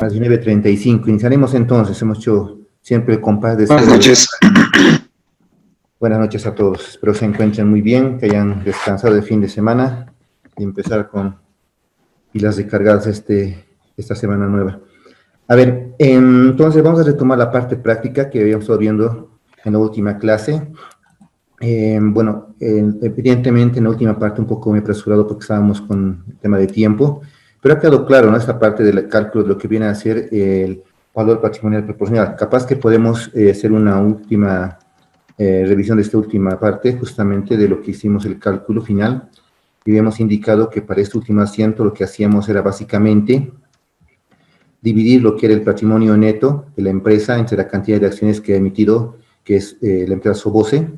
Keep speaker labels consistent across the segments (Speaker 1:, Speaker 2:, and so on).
Speaker 1: Las 9:35. Iniciaremos entonces. Hemos hecho siempre el compás de...
Speaker 2: Buenas noches.
Speaker 1: Buenas noches a todos. Espero se encuentren muy bien, que hayan descansado el fin de semana y empezar con pilas recargadas esta semana nueva. A ver, entonces vamos a retomar la parte práctica que habíamos estado viendo en la última clase. Evidentemente en la última parte un poco me he apresurado porque estábamos con el tema de tiempo, pero ha quedado claro, ¿no? Esta parte del cálculo de lo que viene a ser el valor patrimonial proporcional. Capaz que podemos hacer una última revisión de esta última parte, justamente de lo que hicimos el cálculo final, y habíamos indicado que para este último asiento lo que hacíamos era básicamente dividir lo que era el patrimonio neto de la empresa entre la cantidad de acciones que ha emitido, que es la empresa Soboce,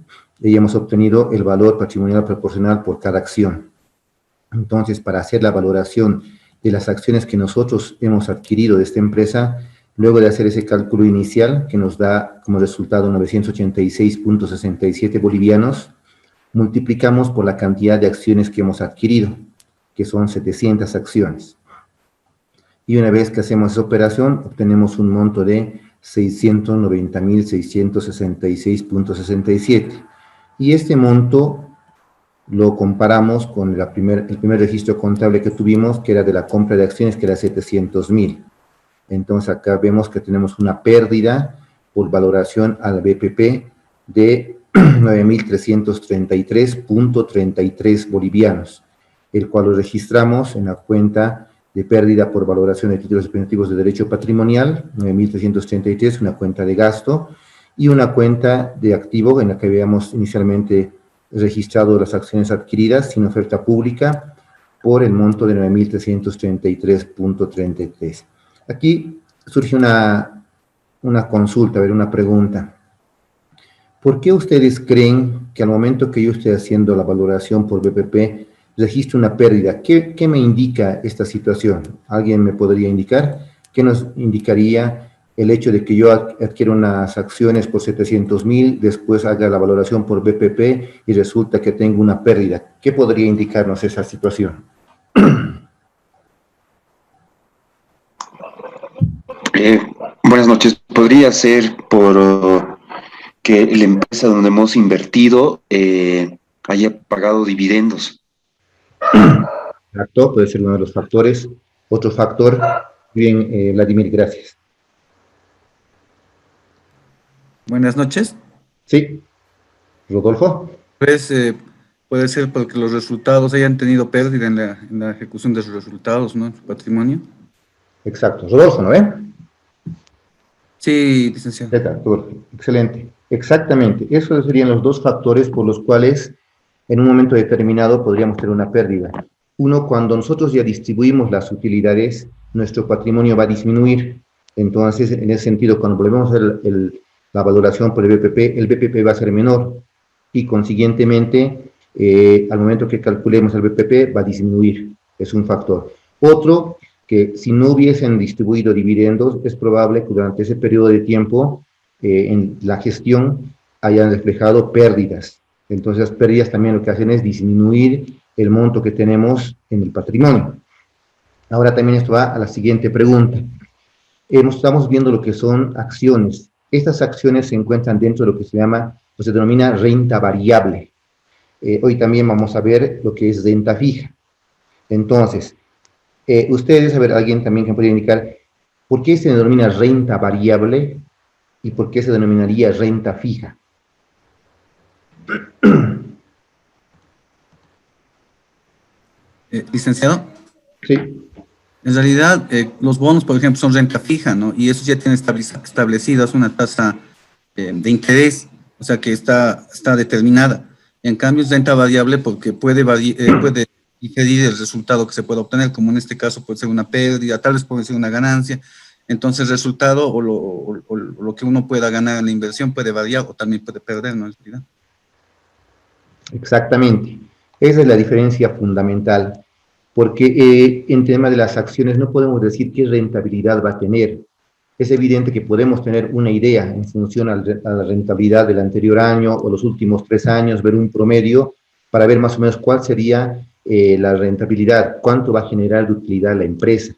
Speaker 1: y hemos obtenido el valor patrimonial proporcional por cada acción. Entonces, para hacer la valoración de las acciones que nosotros hemos adquirido de esta empresa, luego de hacer ese cálculo inicial, que nos da como resultado 986.67 bolivianos, multiplicamos por la cantidad de acciones que hemos adquirido, que son 700 acciones. Y una vez que hacemos esa operación, obtenemos un monto de 690.666.67. Y este monto lo comparamos con el primer registro contable que tuvimos, que era de la compra de acciones, que era 700.000. Entonces acá vemos que tenemos una pérdida por valoración al BPP de 9.333.33 bolivianos, el cual lo registramos en la cuenta de pérdida por valoración de títulos expectativos de derecho patrimonial, 9.333, una cuenta de gasto, y una cuenta de activo en la que habíamos inicialmente registrado las acciones adquiridas sin oferta pública por el monto de 9.333.33. Aquí surge una consulta, una pregunta. ¿Por qué ustedes creen que al momento que yo esté haciendo la valoración por BPP registre una pérdida? ¿Qué me indica esta situación? ¿Alguien me podría indicar? ¿Qué nos indicaría el hecho de que yo adquiera unas acciones por 700.000, después haga la valoración por BPP y resulta que tengo una pérdida? ¿Qué podría indicarnos esa situación?
Speaker 2: Buenas noches. Podría ser por que la empresa donde hemos invertido haya pagado dividendos.
Speaker 1: Exacto, puede ser uno de los factores. Otro factor, bien, Vladimir, gracias.
Speaker 3: Buenas noches.
Speaker 1: Sí, Rodolfo.
Speaker 3: Pues puede ser porque los resultados hayan tenido pérdida en la ejecución de sus resultados, ¿no? En su patrimonio.
Speaker 1: Exacto, Rodolfo, ¿no ve?
Speaker 3: Sí, licenciado.
Speaker 1: Excelente. Exactamente, esos serían los dos factores por los cuales en un momento determinado podríamos tener una pérdida. Uno, cuando nosotros ya distribuimos las utilidades, nuestro patrimonio va a disminuir. Entonces, en ese sentido, cuando volvemos a la valoración por el BPP va a ser menor y consiguientemente, al momento que calculemos el BPP va a disminuir. Es un factor. Otro, que si no hubiesen distribuido dividendos, es probable que durante ese periodo de tiempo en la gestión hayan reflejado pérdidas. Entonces, las pérdidas también lo que hacen es disminuir el monto que tenemos en el patrimonio. Ahora también esto va a la siguiente pregunta. Estamos viendo lo que son acciones. Estas acciones se encuentran dentro de lo que se llama, o se denomina renta variable. Hoy también vamos a ver lo que es renta fija. Entonces, ustedes, a ver, alguien también que podría indicar por qué se denomina renta variable y por qué se denominaría renta fija.
Speaker 3: Licenciado.
Speaker 1: Sí.
Speaker 3: En realidad, los bonos, por ejemplo, son renta fija, ¿no? Y eso ya tiene establecidas una tasa de interés, o sea que está determinada. En cambio, es renta variable porque puede diferir el resultado que se pueda obtener, como en este caso puede ser una pérdida, tal vez puede ser una ganancia. Entonces, el resultado o lo que uno pueda ganar en la inversión puede variar o también puede perder, ¿no?
Speaker 1: Exactamente. Esa es la diferencia fundamental, porque en tema de las acciones no podemos decir qué rentabilidad va a tener. Es evidente que podemos tener una idea en función a la rentabilidad del anterior año o los últimos 3 años, ver un promedio para ver más o menos cuál sería la rentabilidad, cuánto va a generar de utilidad la empresa.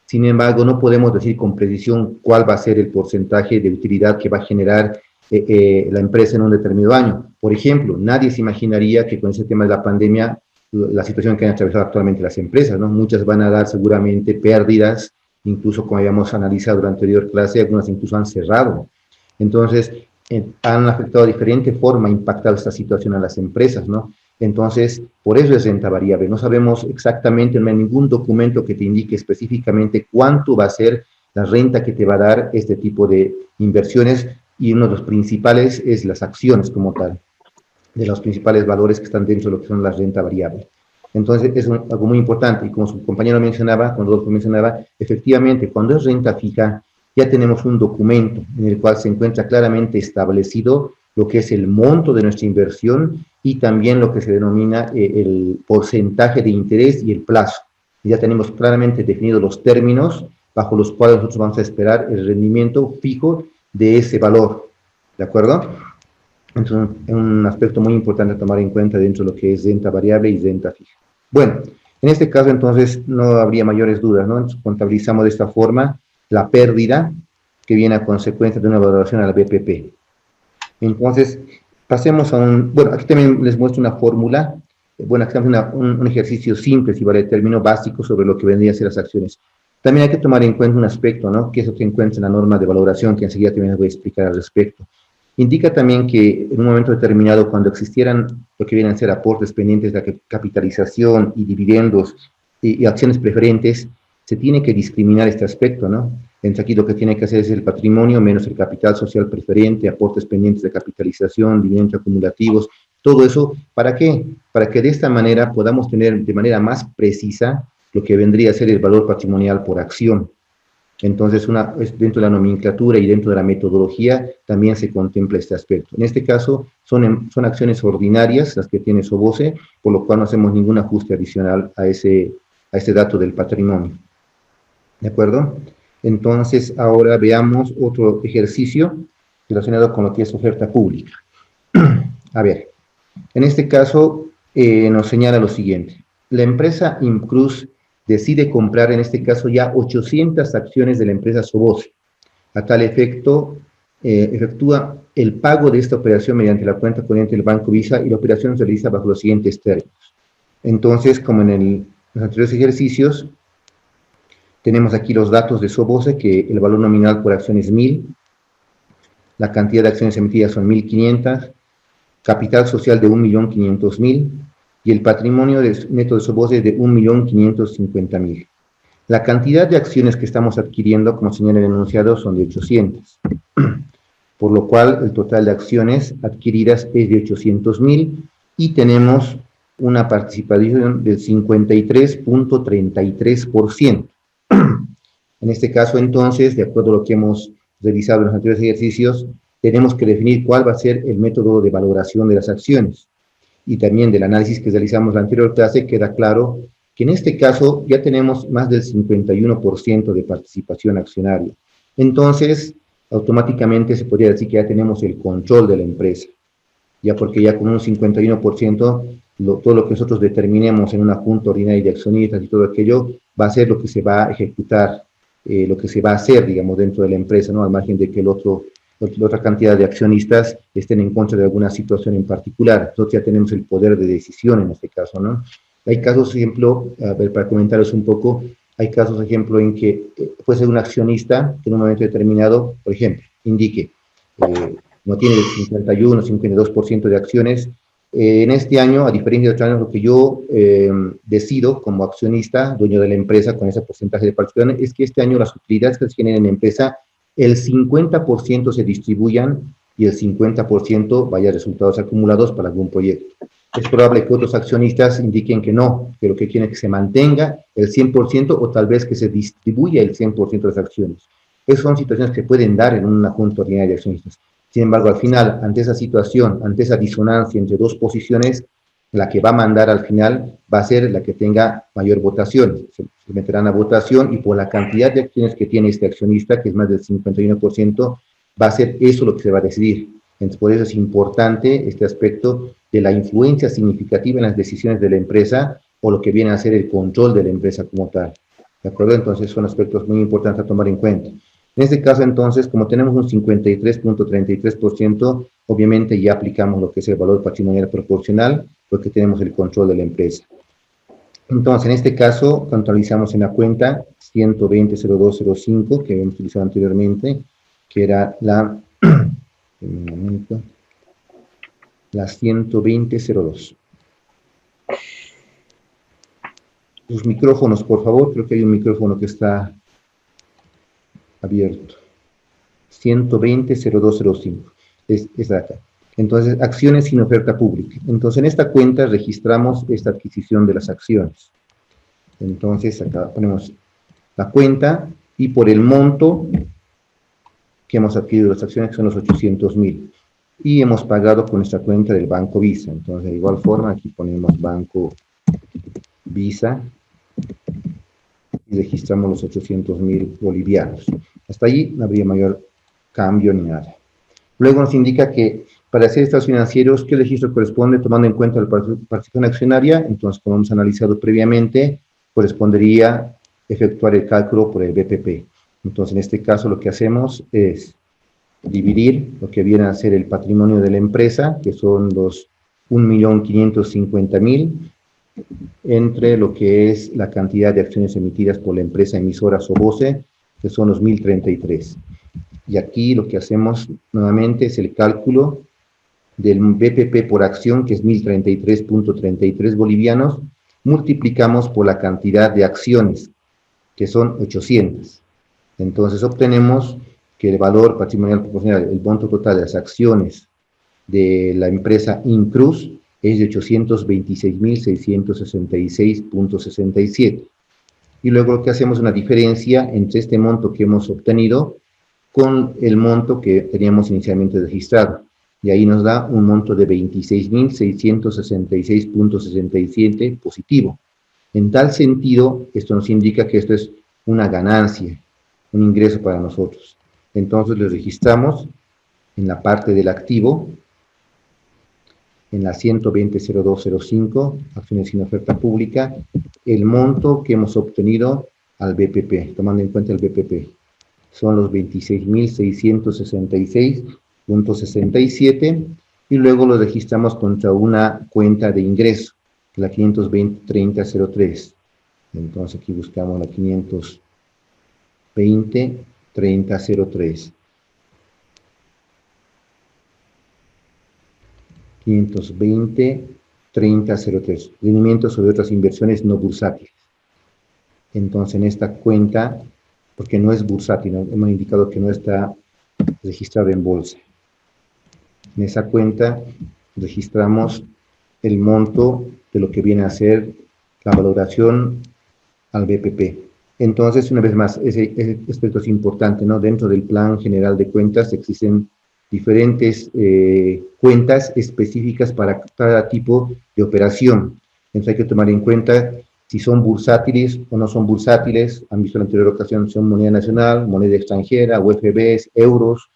Speaker 1: Sin embargo, no podemos decir con precisión cuál va a ser el porcentaje de utilidad que va a generar la empresa en un determinado año. Por ejemplo, nadie se imaginaría que con ese tema de la pandemia, la situación que han atravesado actualmente las empresas, ¿no? Muchas van a dar seguramente pérdidas, incluso como habíamos analizado en la anterior clase, algunas incluso han cerrado. Entonces, han afectado de diferente forma, ha impactado esta situación a las empresas, ¿no? Entonces, por eso es renta variable. No sabemos exactamente, no hay ningún documento que te indique específicamente cuánto va a ser la renta que te va a dar este tipo de inversiones, y uno de los principales es las acciones como tal, de los principales valores que están dentro de lo que son las renta variable. Entonces, es algo muy importante, y como su compañero mencionaba, cuando Rodolfo mencionaba, efectivamente, cuando es renta fija, ya tenemos un documento en el cual se encuentra claramente establecido lo que es el monto de nuestra inversión y también lo que se denomina el porcentaje de interés y el plazo. Ya tenemos claramente definidos los términos bajo los cuales nosotros vamos a esperar el rendimiento fijo de ese valor, ¿de acuerdo? Entonces, es un aspecto muy importante a tomar en cuenta dentro de lo que es renta variable y renta fija. Bueno, en este caso entonces no habría mayores dudas, ¿no? Entonces, contabilizamos de esta forma la pérdida que viene a consecuencia de una valoración al BPP. Entonces, pasemos a bueno, aquí también les muestro una fórmula, bueno, aquí estamos un ejercicio simple, si vale el término básico, sobre lo que vendrían a ser las acciones. También hay que tomar en cuenta un aspecto, ¿no? Que es lo que encuentra en la norma de valoración, que enseguida también les voy a explicar al respecto. Indica también que en un momento determinado, cuando existieran lo que vienen a ser aportes pendientes de capitalización y dividendos y acciones preferentes, se tiene que discriminar este aspecto, ¿no? Entonces aquí lo que tiene que hacer es el patrimonio menos el capital social preferente, aportes pendientes de capitalización, dividendos acumulativos, todo eso, ¿para qué? Para que de esta manera podamos tener de manera más precisa lo que vendría a ser el valor patrimonial por acción. Entonces, dentro de la nomenclatura y dentro de la metodología también se contempla este aspecto. En este caso, son acciones ordinarias las que tiene Soboce, por lo cual no hacemos ningún ajuste adicional a ese dato del patrimonio. ¿De acuerdo? Entonces, ahora veamos otro ejercicio relacionado con lo que es oferta pública. A ver, en este caso nos señala lo siguiente. La empresa Imcruz decide comprar, en este caso, ya 800 acciones de la empresa Soboce. A tal efecto, efectúa el pago de esta operación mediante la cuenta corriente del Banco Visa, y la operación se realiza bajo los siguientes términos. Entonces, como en los anteriores ejercicios, tenemos aquí los datos de Soboce, que el valor nominal por acción es 1.000, la cantidad de acciones emitidas son 1.500, capital social de 1.500.000, y el patrimonio neto de Soboce es de 1.550.000. La cantidad de acciones que estamos adquiriendo, como señala el enunciado, son de 800, por lo cual el total de acciones adquiridas es de 800.000, y tenemos una participación del 53.33%. En este caso, entonces, de acuerdo a lo que hemos revisado en los anteriores ejercicios, tenemos que definir cuál va a ser el método de valoración de las acciones. Y también del análisis que realizamos en la anterior clase, queda claro que en este caso ya tenemos más del 51% de participación accionaria. Entonces, automáticamente se podría decir que ya tenemos el control de la empresa, ya porque ya con un 51%, todo lo que nosotros determinemos en una junta ordinaria de accionistas y todo aquello, va a ser lo que se va a ejecutar, lo que se va a hacer, digamos, dentro de la empresa, ¿no? Al margen de que la otra cantidad de accionistas estén en contra de alguna situación en particular. Nosotros ya tenemos el poder de decisión en este caso, ¿no? Hay casos, ejemplo, a ver, para comentaros un poco, hay casos, ejemplo, en que puede ser un accionista que en un momento determinado, por ejemplo, indique, no tiene el 51, 52% de acciones. En este año, a diferencia de otros años, lo que yo decido como accionista, dueño de la empresa con ese porcentaje de participación, es que este año las utilidades que se generen en la empresa, el 50% se distribuyan y el 50% vaya a resultados acumulados para algún proyecto. Es probable que otros accionistas indiquen que no, que lo que quieren es que se mantenga el 100% o tal vez que se distribuya el 100% de las acciones. Esas son situaciones que pueden dar en una junta ordinaria de accionistas. Sin embargo, al final, ante esa situación, ante esa disonancia entre dos posiciones, la que va a mandar al final va a ser la que tenga mayor votación. Se meterán a votación y por la cantidad de acciones que tiene este accionista, que es más del 51%, va a ser eso lo que se va a decidir. Entonces, por eso es importante este aspecto de la influencia significativa en las decisiones de la empresa o lo que viene a ser el control de la empresa como tal. ¿de acuerdo? Entonces son aspectos muy importantes a tomar en cuenta. En este caso, entonces, como tenemos un 53.33%, obviamente ya aplicamos lo que es el valor patrimonial proporcional, porque tenemos el control de la empresa. Entonces, en este caso, contabilizamos en la cuenta 120.0205, que habíamos utilizado anteriormente, que era la, un momento, la 120.02. Sus micrófonos, por favor, creo que hay un micrófono que está abierto. 120.0205, es de acá. Entonces, acciones sin oferta pública. Entonces, en esta cuenta registramos esta adquisición de las acciones. Entonces, acá ponemos la cuenta y por el monto que hemos adquirido las acciones, que son los 800.000. Y hemos pagado con nuestra cuenta del Banco Visa. Entonces, de igual forma, aquí ponemos Banco Visa y registramos los 800.000 bolivianos. Hasta allí no habría mayor cambio ni nada. Luego nos indica que para hacer estados financieros, ¿qué registro corresponde tomando en cuenta la participación accionaria? Entonces, como hemos analizado previamente, correspondería efectuar el cálculo por el BPP. Entonces, en este caso, lo que hacemos es dividir lo que viene a ser el patrimonio de la empresa, que son los 1.550.000, entre lo que es la cantidad de acciones emitidas por la empresa emisora Soboce, que son los 1.033. Y aquí lo que hacemos nuevamente es el cálculo del BPP por acción, que es 1.033.33 bolivianos, multiplicamos por la cantidad de acciones, que son 800. Entonces obtenemos que el valor patrimonial proporcional, el monto total de las acciones de la empresa Incruz, es de 826.666.67. Y luego lo que hacemos es una diferencia entre este monto que hemos obtenido con el monto que teníamos inicialmente registrado. Y ahí nos da un monto de 26.666.67 positivo. En tal sentido, esto nos indica que esto es una ganancia, un ingreso para nosotros. Entonces lo registramos en la parte del activo, en la 120.0205, acciones sin oferta pública, el monto que hemos obtenido al BPP, tomando en cuenta el BPP. Son los 26.666.67 y luego lo registramos contra una cuenta de ingreso, la 520.3003. Entonces aquí buscamos la 520.3003. 520.3003. Rendimientos sobre otras inversiones no bursátiles. Entonces en esta cuenta, porque no es bursátil, ¿no? Hemos indicado que no está registrado en bolsa. En esa cuenta registramos el monto de lo que viene a ser la valoración al BPP. Entonces, una vez más, ese aspecto es importante, ¿no? Dentro del plan general de cuentas existen diferentes cuentas específicas para cada tipo de operación. Entonces hay que tomar en cuenta si son bursátiles o no son bursátiles. Han visto en la anterior ocasión, son moneda nacional, moneda extranjera, UFBs, euros.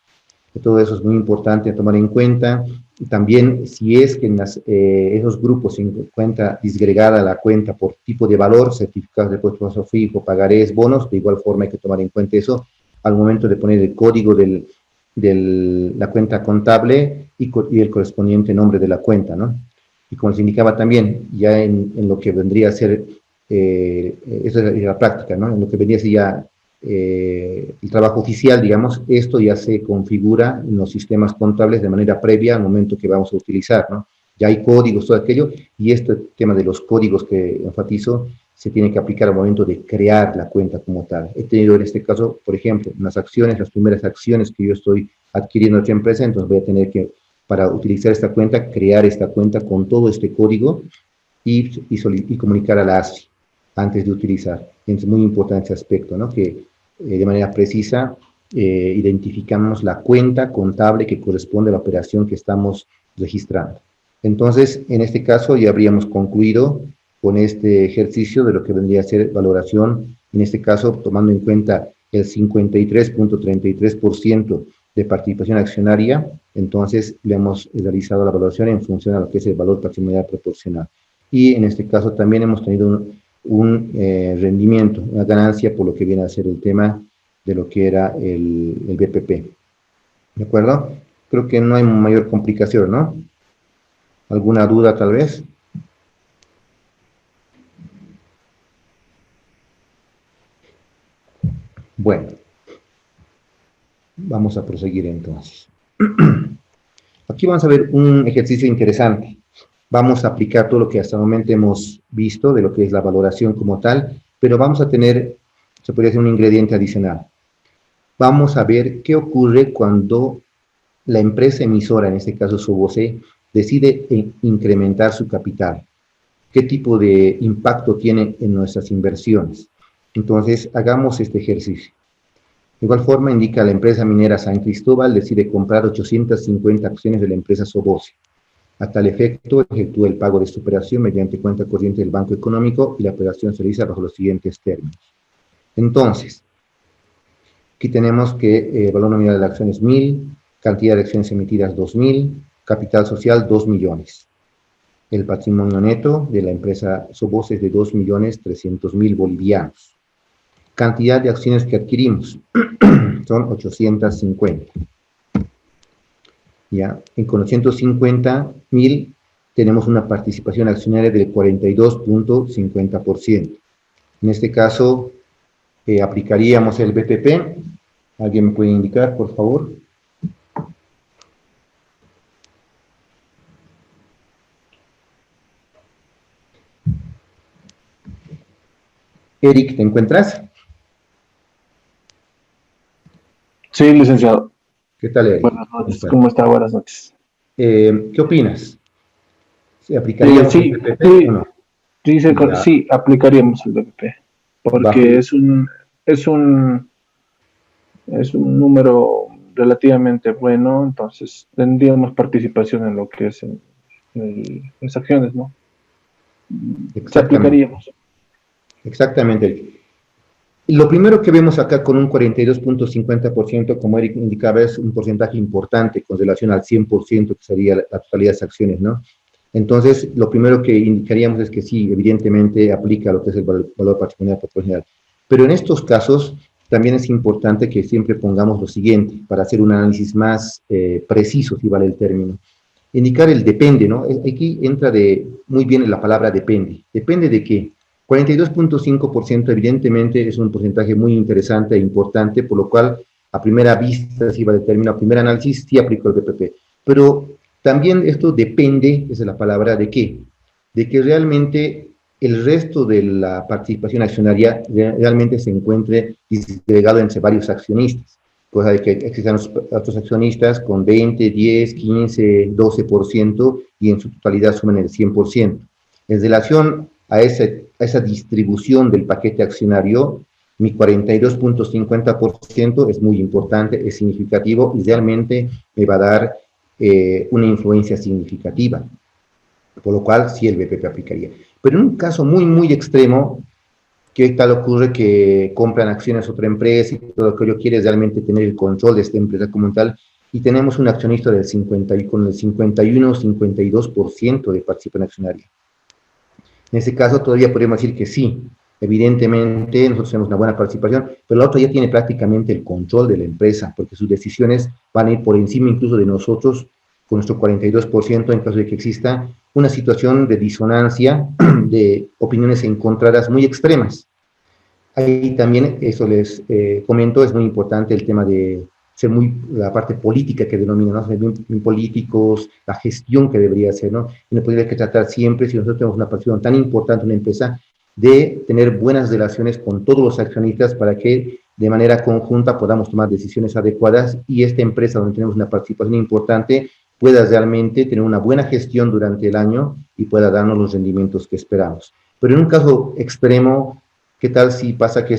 Speaker 1: Todo eso es muy importante tomar en cuenta. Y también, si es que en esos grupos se encuentra disgregada la cuenta por tipo de valor, certificados de puesto fijo, pagarés, bonos, de igual forma hay que tomar en cuenta eso al momento de poner el código de la cuenta contable y el correspondiente nombre de la cuenta, ¿no? Y como les indicaba también, ya en lo que vendría a ser, esa es la práctica, ¿no? En lo que vendría a ser ya el trabajo oficial, digamos, esto ya se configura en los sistemas contables de manera previa al momento que vamos a utilizar, ¿no? Ya hay códigos, todo aquello, y este tema de los códigos que enfatizo se tiene que aplicar al momento de crear la cuenta como tal. He tenido en este caso, por ejemplo, unas acciones, las primeras acciones que yo estoy adquiriendo en otra empresa, entonces voy a tener que, para utilizar esta cuenta, crear esta cuenta con todo este código y comunicar a la ASFI antes de utilizar. Es muy importante ese aspecto, ¿no? Que de manera precisa identificamos la cuenta contable que corresponde a la operación que estamos registrando. Entonces, en este caso ya habríamos concluido con este ejercicio de lo que vendría a ser valoración, en este caso tomando en cuenta el 53.33% de participación accionaria, entonces le hemos realizado la valoración en función a lo que es el valor patrimonial proporcional. Y en este caso también hemos tenido un rendimiento, una ganancia por lo que viene a ser el tema de lo que era el BPP. ¿De acuerdo? Creo que no hay mayor complicación, ¿no? ¿Alguna duda tal vez? Bueno, vamos a proseguir entonces. Aquí vamos a ver un ejercicio interesante. Vamos a aplicar todo lo que hasta el momento hemos visto de lo que es la valoración como tal, pero vamos a tener, se podría decir, un ingrediente adicional. Vamos a ver qué ocurre cuando la empresa emisora, en este caso Soboce, decide incrementar su capital. ¿Qué tipo de impacto tiene en nuestras inversiones? Entonces, hagamos este ejercicio. De igual forma, indica la empresa minera San Cristóbal decide comprar 850 acciones de la empresa Soboce. A tal efecto, efectúa el pago de su operación mediante cuenta corriente del Banco Económico y la operación se realiza bajo los siguientes términos. Entonces, aquí tenemos que valor nominal de la acción es 1.000, cantidad de acciones emitidas 2.000, capital social 2 millones. El patrimonio neto de la empresa Soboce es de 2.300.000 bolivianos. Cantidad de acciones que adquirimos son 850. Ya, en con 850.000 tenemos una participación accionaria del 42.50%. En este caso, aplicaríamos el BPP. ¿Alguien me puede indicar, por favor? Eric, ¿te encuentras?
Speaker 4: Sí, licenciado.
Speaker 1: ¿Qué tal, Eric?
Speaker 4: Buenas noches. ¿Cómo está? Buenas noches.
Speaker 1: ¿Qué opinas? ¿Se aplicaría
Speaker 4: Sí,
Speaker 1: el BPP
Speaker 4: sí,
Speaker 1: o no?
Speaker 4: sí, aplicaríamos el BPP, porque es un número relativamente bueno, entonces tendríamos participación en lo que es las acciones, ¿no? Se aplicaríamos.
Speaker 1: Exactamente, Eric. Lo primero que vemos acá con un 42.50%, como Eric indicaba, es un porcentaje importante con relación al 100% que sería la totalidad de las acciones, ¿no? Entonces, lo primero que indicaríamos es que sí, evidentemente aplica lo que es el valor patrimonial proporcional. Pero en estos casos, también es importante que siempre pongamos lo siguiente, para hacer un análisis más preciso, si vale el término. Indicar el depende, ¿no? Aquí entra muy bien la palabra depende. ¿Depende de qué? 42.5% evidentemente es un porcentaje muy interesante e importante, por lo cual a primera vista, si va a determinar, a primer análisis, sí aplico el BPP. Pero también esto depende, esa es la palabra, ¿de qué? De que realmente el resto de la participación accionaria realmente se encuentre disgregado entre varios accionistas, cosa de que existan otros accionistas con 20, 10, 15, 12% y en su totalidad sumen el 100%. En relación a esa distribución del paquete accionario, mi 42.50% es muy importante, es significativo y realmente me va a dar una influencia significativa, por lo cual sí el BPP aplicaría. Pero en un caso muy, muy extremo, ¿qué tal ocurre que compran acciones a otra empresa y todo lo que yo quiero es realmente tener el control de esta empresa como tal? Y tenemos un accionista del 50, con el 51 o 52% de participación accionaria. En ese caso todavía podríamos decir que sí, evidentemente nosotros tenemos una buena participación, pero la otra ya tiene prácticamente el control de la empresa, porque sus decisiones van a ir por encima incluso de nosotros, con nuestro 42%, en caso de que exista una situación de disonancia, de opiniones encontradas muy extremas. Ahí también, eso les comento, es muy importante el tema de ser la parte política que denomina, ¿no? Ser muy políticos, la gestión que debería ser, ¿no? Y no podría que tratar siempre, si nosotros tenemos una participación tan importante en una empresa, de tener buenas relaciones con todos los accionistas para que de manera conjunta podamos tomar decisiones adecuadas y esta empresa donde tenemos una participación importante pueda realmente tener una buena gestión durante el año y pueda darnos los rendimientos que esperamos. Pero en un caso extremo, ¿qué tal si pasa que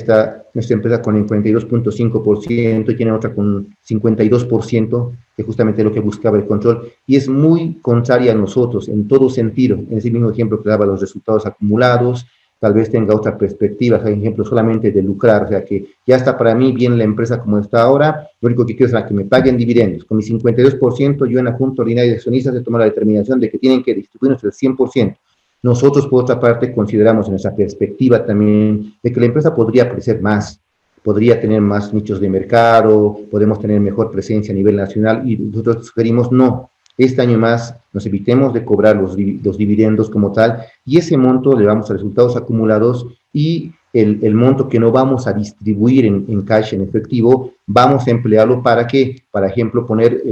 Speaker 1: nuestra empresa con el 42.5% y tiene otra con 52%, que justamente es lo que buscaba el control, y es muy contraria a nosotros en todo sentido? En ese mismo ejemplo que daba los resultados acumulados, tal vez tenga otra perspectiva, por ejemplo, solamente de lucrar, o sea que ya está para mí bien la empresa como está ahora, lo único que quiero es que me paguen dividendos. Con mi 52%, yo en la Junta Ordinaria de Accionistas he tomado la determinación de que tienen que distribuirnos el 100%. Nosotros, por otra parte, consideramos en nuestra perspectiva también de que la empresa podría crecer más, podría tener más nichos de mercado, podemos tener mejor presencia a nivel nacional y nosotros sugerimos no. Este año más nos evitemos de cobrar los dividendos como tal y ese monto le damos a resultados acumulados y el monto que no vamos a distribuir en cash, en efectivo, vamos a emplearlo para que, por ejemplo, poner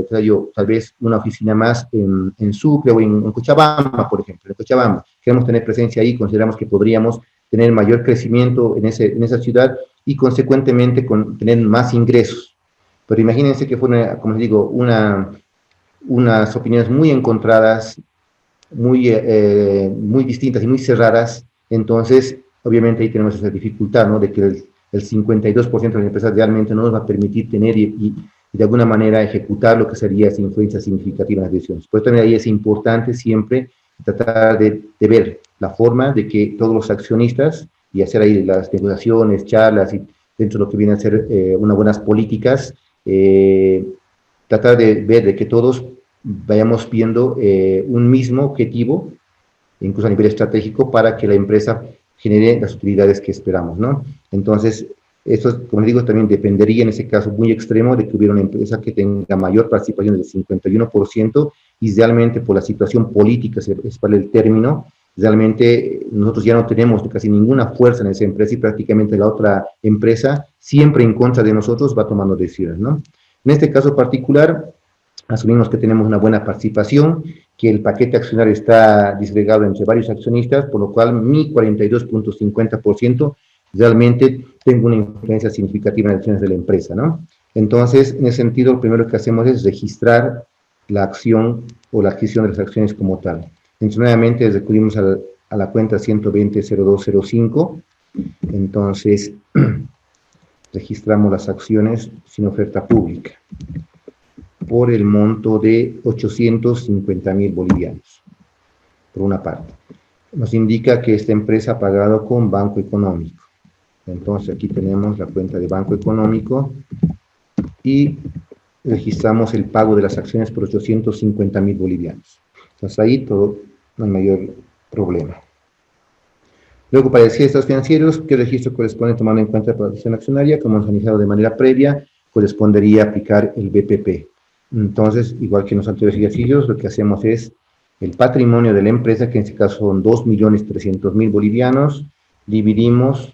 Speaker 1: tal vez una oficina más en Sucre o en Cochabamba, por ejemplo, en Cochabamba. Queremos tener presencia ahí, consideramos que podríamos tener mayor crecimiento en esa ciudad y consecuentemente tener más ingresos. Pero imagínense que fue, como les digo, unas opiniones muy encontradas, muy distintas y muy cerradas, entonces obviamente ahí tenemos esa dificultad, ¿no? De que el 52% de las empresas realmente no nos va a permitir tener y de alguna manera ejecutar lo que sería esa influencia significativa en las decisiones. Por eso también ahí es importante siempre tratar de ver la forma de que todos los accionistas y hacer ahí las negociaciones, charlas y dentro de lo que viene a ser unas buenas políticas, tratar de ver de que todos vayamos viendo un mismo objetivo, incluso a nivel estratégico, para que la empresa genere las utilidades que esperamos, ¿no? Entonces, esto, como digo, también dependería en ese caso muy extremo de que hubiera una empresa que tenga mayor participación del 51% y realmente por la situación política, es para el término, realmente nosotros ya no tenemos casi ninguna fuerza en esa empresa y prácticamente la otra empresa, siempre en contra de nosotros, va tomando decisiones, ¿no? En este caso particular, asumimos que tenemos una buena participación, que el paquete accionario está disgregado entre varios accionistas, por lo cual mi 42.50% realmente tengo una influencia significativa en las acciones de la empresa, ¿no? Entonces, en ese sentido, lo primero que hacemos es registrar la acción o la adquisición de las acciones como tal. Entonces, nuevamente recurrimos a la cuenta 120-0205, entonces registramos las acciones sin oferta pública por el monto de 850.000 bolivianos, por una parte. Nos indica que esta empresa ha pagado con Banco Económico. Entonces aquí tenemos la cuenta de Banco Económico y registramos el pago de las acciones por 850.000 bolivianos. Entonces ahí todo, no hay mayor problema. Luego, para decir estados financieros, ¿qué registro corresponde tomando en cuenta la participación accionaria? Como hemos analizado de manera previa, correspondería aplicar el BPP. Entonces, igual que en los anteriores ejercicios, lo que hacemos es el patrimonio de la empresa, que en este caso son 2.300.000 bolivianos, dividimos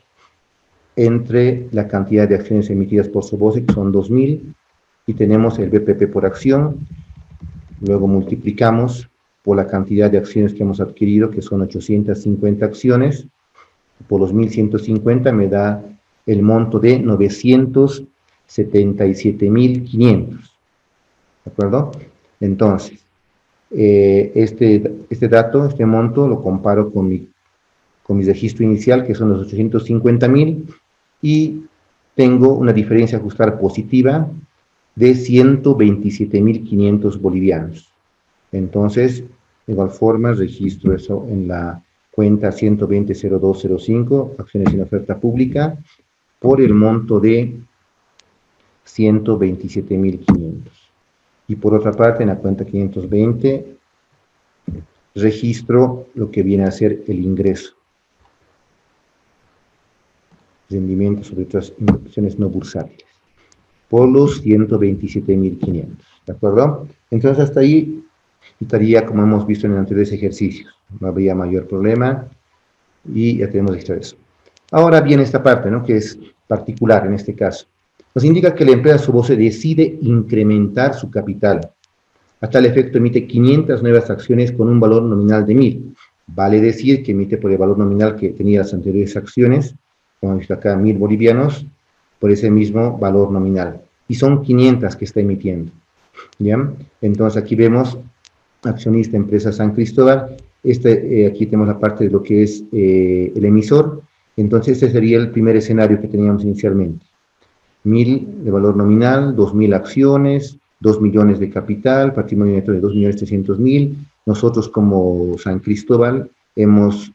Speaker 1: entre la cantidad de acciones emitidas por Soboce, que son 2.000, y tenemos el BPP por acción, luego multiplicamos por la cantidad de acciones que hemos adquirido, que son 850 acciones, por los 1.150 me da el monto de 977.500. ¿De acuerdo? Entonces, este dato, este monto, lo comparo con mi registro inicial, que son los 850.000, y tengo una diferencia ajustada positiva de 127.500 bolivianos. Entonces, de igual forma, registro eso en la cuenta 120-0205, acciones sin oferta pública, por el monto de 127.500. Y por otra parte, en la cuenta 520, registro lo que viene a ser el ingreso. Rendimiento sobre otras inversiones no bursátiles, por los 127.500. ¿De acuerdo? Entonces, hasta ahí estaría, como hemos visto en anteriores ejercicios. No habría mayor problema y ya tenemos listo eso. Ahora viene esta parte, ¿no? Que es particular en este caso. Nos indica que la empresa Soboce decide incrementar su capital. A tal efecto emite 500 nuevas acciones con un valor nominal de 1.000. Vale decir que emite por el valor nominal que tenía las anteriores acciones, como hemos visto acá, 1.000 bolivianos, por ese mismo valor nominal. Y son 500 que está emitiendo. ¿Ya? Entonces aquí vemos accionista empresa San Cristóbal. Aquí tenemos la parte de lo que es el emisor. Entonces este sería el primer escenario que teníamos inicialmente. 1.000 de valor nominal, 2.000 acciones, 2 millones de capital, patrimonio neto de 2.300.000. Nosotros como San Cristóbal hemos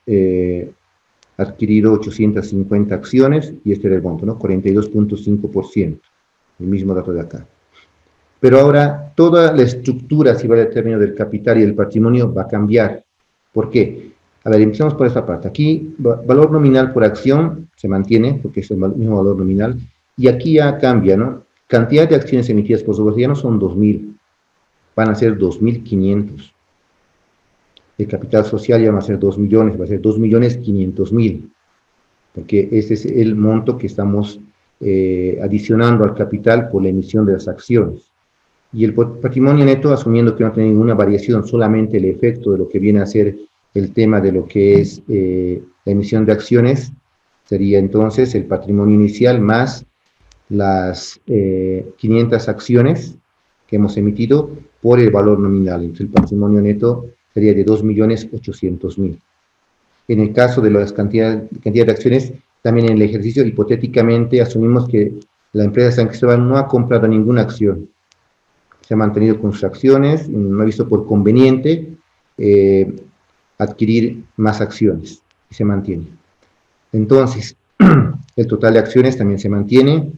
Speaker 1: adquirido 850 acciones y este era el monto, ¿no? 42.5%, el mismo dato de acá. Pero ahora toda la estructura, si vale el término del capital y del patrimonio, va a cambiar. ¿Por qué? A ver, empezamos por esta parte. Aquí, valor nominal por acción se mantiene, porque es el mismo valor nominal, y aquí ya cambia, ¿no? Cantidad de acciones emitidas por Soboce ya no son 2.000, van a ser 2.500. El capital social ya va a ser 2 millones, va a ser 2.500.000, porque ese es el monto que estamos adicionando al capital por la emisión de las acciones. Y el patrimonio neto, asumiendo que no tiene ninguna variación, solamente el efecto de lo que viene a ser el tema de lo que es la emisión de acciones, sería entonces el patrimonio inicial más las 500 acciones que hemos emitido por el valor nominal. Entonces el patrimonio neto sería de 2.800.000. En el caso de las cantidad de acciones, también en el ejercicio, hipotéticamente, asumimos que la empresa San Cristóbal no ha comprado ninguna acción, se ha mantenido con sus acciones, no ha visto por conveniente adquirir más acciones, y se mantiene. Entonces, el total de acciones también se mantiene,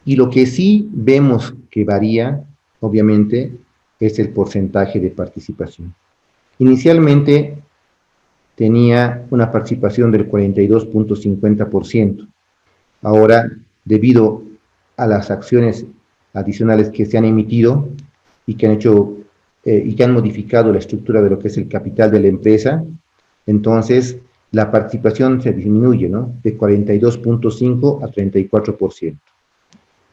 Speaker 1: y lo que sí vemos que varía, obviamente, es el porcentaje de participación. Inicialmente tenía una participación del 42.50%. Ahora, debido a las acciones adicionales que se han emitido y que han hecho y que han modificado la estructura de lo que es el capital de la empresa, entonces la participación se disminuye, ¿no? De 42.5 a 34%.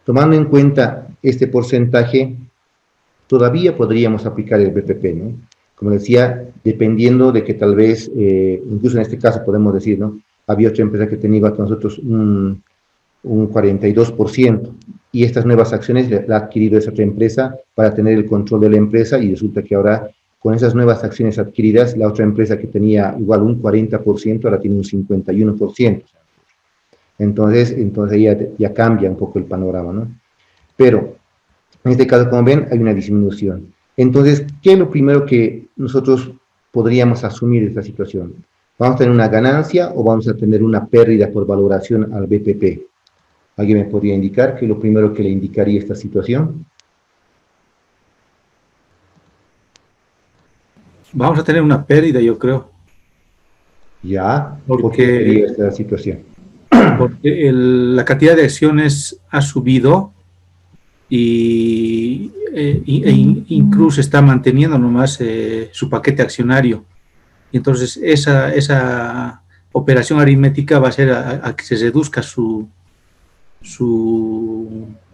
Speaker 1: Tomando en cuenta este porcentaje, todavía podríamos aplicar el BPP, ¿no? Como decía, dependiendo de que tal vez, incluso en este caso podemos decir, ¿no? Había otra empresa que tenía igual que nosotros un 42%, y estas nuevas acciones la ha adquirido esa otra empresa para tener el control de la empresa, y resulta que ahora, con esas nuevas acciones adquiridas, la otra empresa que tenía igual un 40%, ahora tiene un 51%. Entonces ya cambia un poco el panorama, ¿no? Pero, en este caso, como ven, hay una disminución. Entonces, ¿qué es lo primero que nosotros podríamos asumir de esta situación? ¿Vamos a tener una ganancia o vamos a tener una pérdida por valoración al BPP? ¿Alguien me podría indicar qué es lo primero que le indicaría esta situación?
Speaker 5: Vamos a tener una pérdida, yo creo.
Speaker 1: Ya, ¿por qué sería esta situación?
Speaker 5: Porque la cantidad de acciones ha subido y incluso está manteniendo nomás su paquete accionario. Y entonces esa operación aritmética va a ser a que se reduzca su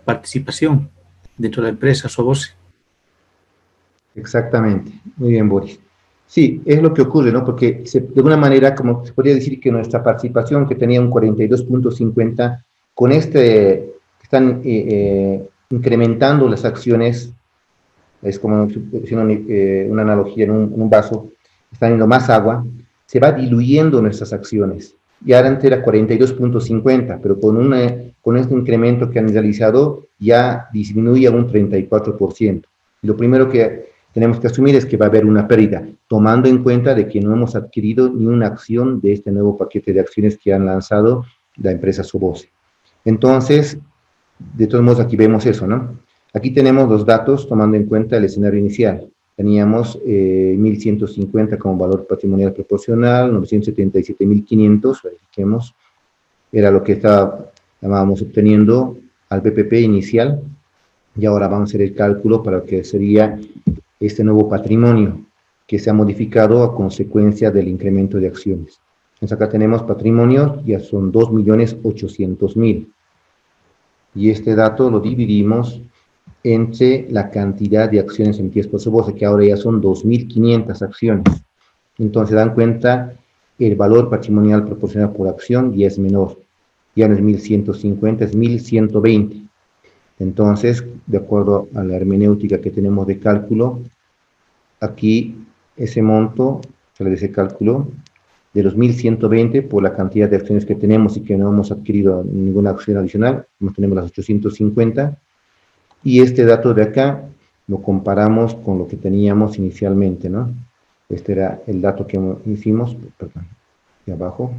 Speaker 5: participación dentro de la empresa Soboce.
Speaker 1: Exactamente, muy bien, Boris. Sí, es lo que ocurre, ¿no? Porque de alguna manera, como se podría decir que nuestra participación, que tenía un 42.50, con están incrementando las acciones, es como una analogía en un vaso, están yendo más agua, se va diluyendo nuestras acciones. Y ahora antes era 42.50, pero con este incremento que han realizado, ya disminuye a un 34%. Y lo primero que tenemos que asumir es que va a haber una pérdida, tomando en cuenta de que no hemos adquirido ni una acción de este nuevo paquete de acciones que han lanzado la empresa Soboce. Entonces, de todos modos, aquí vemos eso, ¿no? Aquí tenemos los datos tomando en cuenta el escenario inicial. Teníamos 1.150 como valor patrimonial proporcional, 977.500, verifiquemos, era lo que estábamos obteniendo al BPP inicial, y ahora vamos a hacer el cálculo para que sería este nuevo patrimonio que se ha modificado a consecuencia del incremento de acciones. Entonces acá tenemos patrimonio, ya son 2.800.000. Y este dato lo dividimos entre la cantidad de acciones emitidas por Soboce, que ahora ya son 2.500 acciones. Entonces dan cuenta, el valor patrimonial proporcional por acción ya es menor. Ya no es 1.150, es 1.120. Entonces, de acuerdo a la hermenéutica que tenemos de cálculo, aquí ese monto, se le dice cálculo, de los 1.120 por la cantidad de acciones que tenemos y que no hemos adquirido ninguna acción adicional, tenemos las 850, y este dato de acá lo comparamos con lo que teníamos inicialmente, ¿no? Este era el dato que hicimos, perdón, de abajo,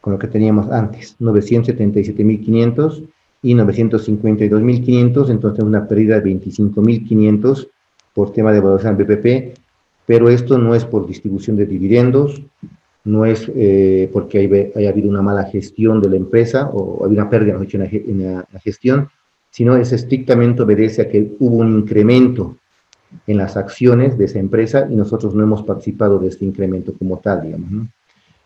Speaker 1: con lo que teníamos antes, 977.500 y 952.500, entonces una pérdida de 25.500 por tema de evaluación del BPP, pero esto no es por distribución de dividendos, no es porque haya habido una mala gestión de la empresa o hay una pérdida en la gestión, sino es estrictamente obedece a que hubo un incremento en las acciones de esa empresa y nosotros no hemos participado de este incremento como tal, digamos, ¿no?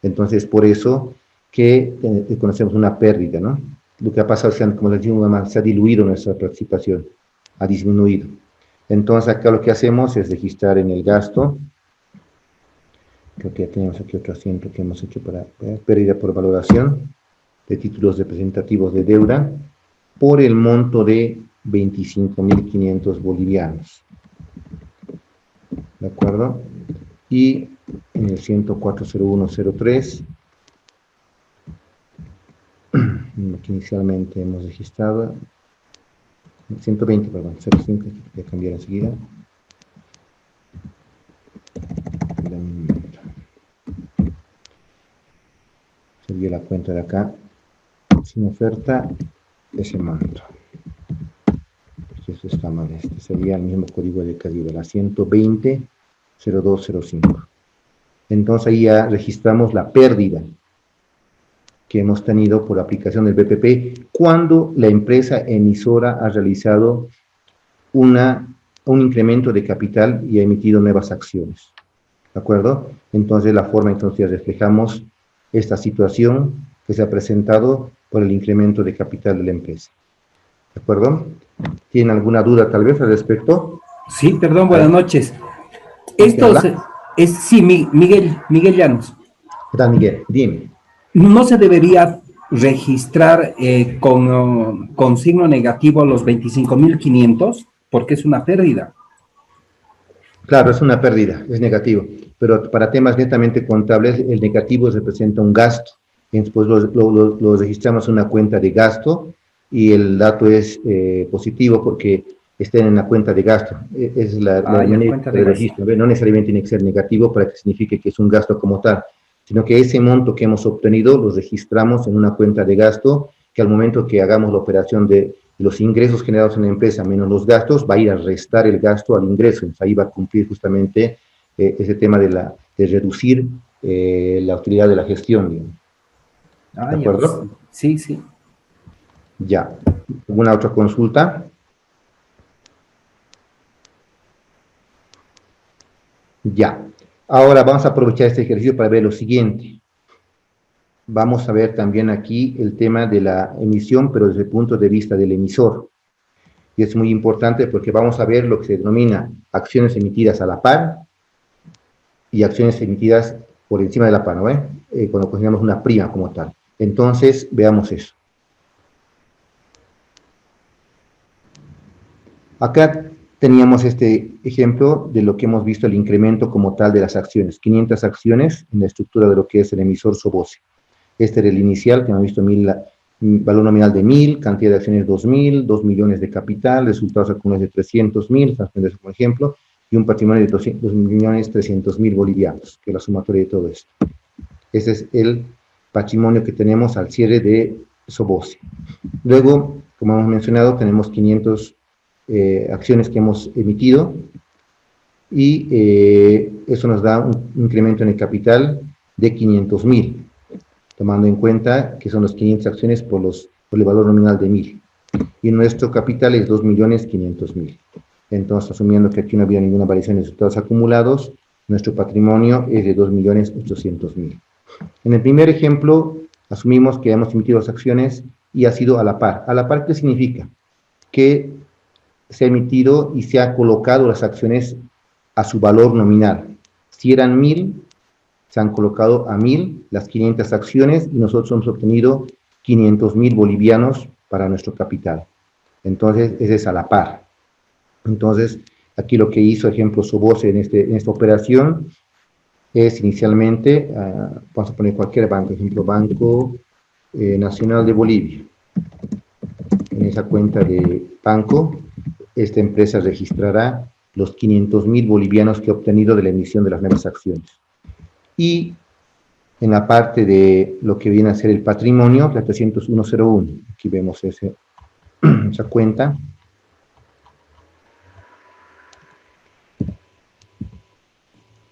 Speaker 1: Entonces, por eso que conocemos una pérdida, ¿no? Lo que ha pasado es que, como les digo, se ha diluido nuestra participación, ha disminuido. Entonces, acá lo que hacemos es registrar en el gasto. Creo que ya tenemos aquí otro asiento que hemos hecho para pérdida por valoración de títulos representativos de deuda por el monto de 25.500 bolivianos. ¿De acuerdo? Y en el 1040103, que inicialmente hemos registrado, 120, perdón, 05, voy a cambiar enseguida. Sería la cuenta de acá, sin oferta, ese monto. Eso está mal, este sería el mismo código de caída, la 120-0205. Entonces ahí ya registramos la pérdida que hemos tenido por aplicación del BPP cuando la empresa emisora ha realizado un incremento de capital y ha emitido nuevas acciones. ¿De acuerdo? Entonces la forma en que reflejamos esta situación que se ha presentado por el incremento de capital de la empresa. ¿De acuerdo? ¿Tienen alguna duda tal vez al respecto?
Speaker 6: Sí, perdón, buenas noches. Esto sí, Miguel Llanos.
Speaker 1: ¿Qué tal, Miguel? Dime.
Speaker 6: ¿No se debería registrar con signo negativo los 25.500? Porque es una pérdida.
Speaker 1: Claro, es una pérdida, es negativo. Pero para temas netamente contables, el negativo representa un gasto. Después lo registramos en una cuenta de gasto y el dato es positivo porque está en la cuenta de gasto. Es la manera de registro. No necesariamente tiene que ser negativo para que signifique que es un gasto como tal, sino que ese monto que hemos obtenido lo registramos en una cuenta de gasto que al momento que hagamos la operación de los ingresos generados en la empresa menos los gastos, va a ir a restar el gasto al ingreso. Entonces, ahí va a cumplir justamente ese tema de reducir la utilidad de la gestión, digamos. ¿De acuerdo?
Speaker 6: Pues, sí, sí.
Speaker 1: Ya. ¿Alguna otra consulta? Ya. Ahora vamos a aprovechar este ejercicio para ver lo siguiente. Vamos a ver también aquí el tema de la emisión, pero desde el punto de vista del emisor. Y es muy importante porque vamos a ver lo que se denomina acciones emitidas a la par y acciones emitidas por encima de la par, ¿no? Cuando consideramos una prima como tal. Entonces, veamos eso. Acá teníamos este ejemplo de lo que hemos visto, el incremento como tal de las acciones. 500 acciones en la estructura de lo que es el emisor Soboce. Este era el inicial, que hemos visto valor nominal de 1.000, cantidad de acciones 2.000, 2 millones de capital, resultados acumulados de 300.000, como ejemplo, y un patrimonio de 2.300.000 bolivianos, que es la sumatoria de todo esto. Ese es el patrimonio que tenemos al cierre de Soboce. Luego, como hemos mencionado, tenemos 500 acciones que hemos emitido y eso nos da un incremento en el capital de 500.000, tomando en cuenta que son las 500 acciones por el valor nominal de 1.000. Y nuestro capital es 2.500.000. Entonces, asumiendo que aquí no había ninguna variación de resultados acumulados, nuestro patrimonio es de 2.800.000. En el primer ejemplo, asumimos que hemos emitido las acciones y ha sido a la par. ¿A la par qué significa? Que se ha emitido y se ha colocado las acciones a su valor nominal. Si eran 1.000, se han colocado a 1.000 las 500 acciones y nosotros hemos obtenido 500.000 bolivianos para nuestro capital. Entonces, ese es a la par. Entonces, aquí lo que hizo, ejemplo, Soboce en esta operación es inicialmente, vamos a poner cualquier banco, ejemplo, Banco Nacional de Bolivia. En esa cuenta de banco, esta empresa registrará los 500.000 bolivianos que ha obtenido de la emisión de las nuevas acciones. Y en la parte de lo que viene a ser el patrimonio, la 30101, aquí vemos esa cuenta.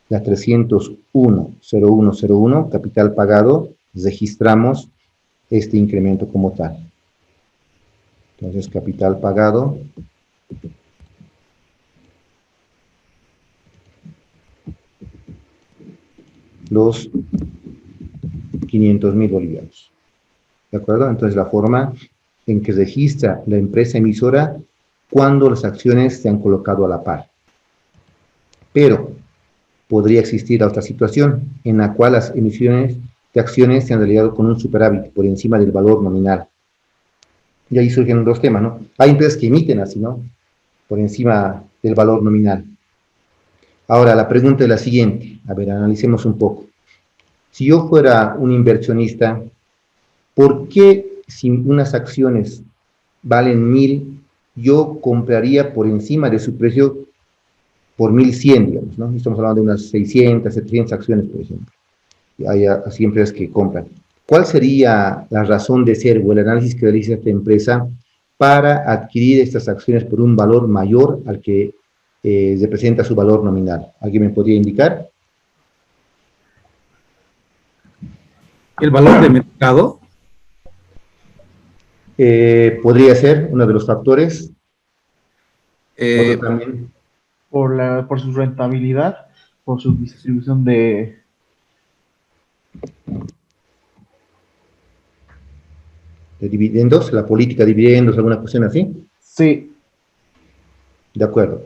Speaker 1: la 301.0101, capital pagado, registramos este incremento como tal. Entonces, capital pagado, los 500.000 bolivianos. ¿De acuerdo? Entonces, la forma en que registra la empresa emisora cuando las acciones se han colocado a la par. Pero podría existir otra situación en la cual las emisiones de acciones se han realizado con un superávit por encima del valor nominal. Y ahí surgen dos temas, ¿no? Hay empresas que emiten así, ¿no? Por encima del valor nominal. Ahora, la pregunta es la siguiente. A ver, analicemos un poco. Si yo fuera un inversionista, ¿por qué si unas acciones valen 1.000, yo compraría por encima de su precio por 1.100, digamos, ¿no? Estamos hablando de unas 600, 700 acciones, por ejemplo. Hay así empresas que compran. ¿Cuál sería la razón de ser o el análisis que realiza esta empresa para adquirir estas acciones por un valor mayor al que representa su valor nominal? ¿Alguien me podría indicar?
Speaker 5: El valor de mercado.
Speaker 1: Podría ser uno de los factores. Otro también.
Speaker 7: Por su rentabilidad, por su distribución de
Speaker 1: dividendos, la política de dividendos, alguna cuestión así.
Speaker 7: Sí.
Speaker 1: De acuerdo.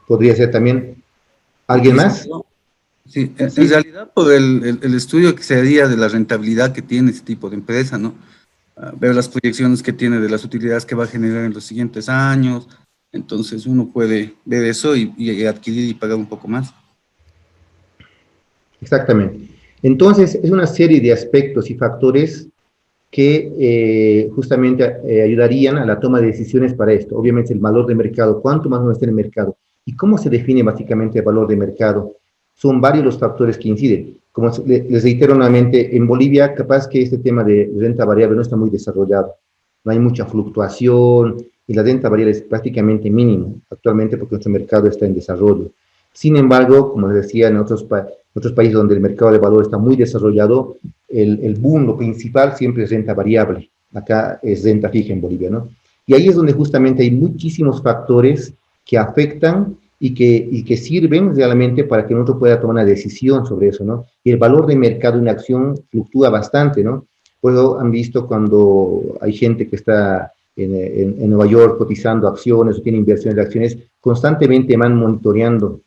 Speaker 1: Podría ser también. ¿Alguien más?
Speaker 3: Sí, en realidad por el estudio que se haría de la rentabilidad que tiene este tipo de empresa, ¿no? Ver las proyecciones que tiene de las utilidades que va a generar en los siguientes años. Entonces uno puede ver eso y adquirir y pagar un poco más.
Speaker 1: Exactamente. Entonces, es una serie de aspectos y factores que justamente ayudarían a la toma de decisiones para esto. Obviamente el valor de mercado, cuánto más uno está en el mercado y cómo se define básicamente el valor de mercado. Son varios los factores que inciden. Como les reitero nuevamente, en Bolivia capaz que este tema de renta variable no está muy desarrollado. No hay mucha fluctuación y la renta variable es prácticamente mínimo actualmente porque nuestro mercado está en desarrollo. Sin embargo, como les decía, en otros países donde el mercado de valor está muy desarrollado, el boom, lo principal siempre es renta variable. Acá es renta fija en Bolivia, ¿no? Y ahí es donde justamente hay muchísimos factores que afectan y que sirven realmente para que uno pueda tomar una decisión sobre eso, ¿no? Y el valor de mercado de una acción fluctúa bastante, ¿no? Pues han visto cuando hay gente que está en Nueva York cotizando acciones o tiene inversiones de acciones, constantemente van monitoreando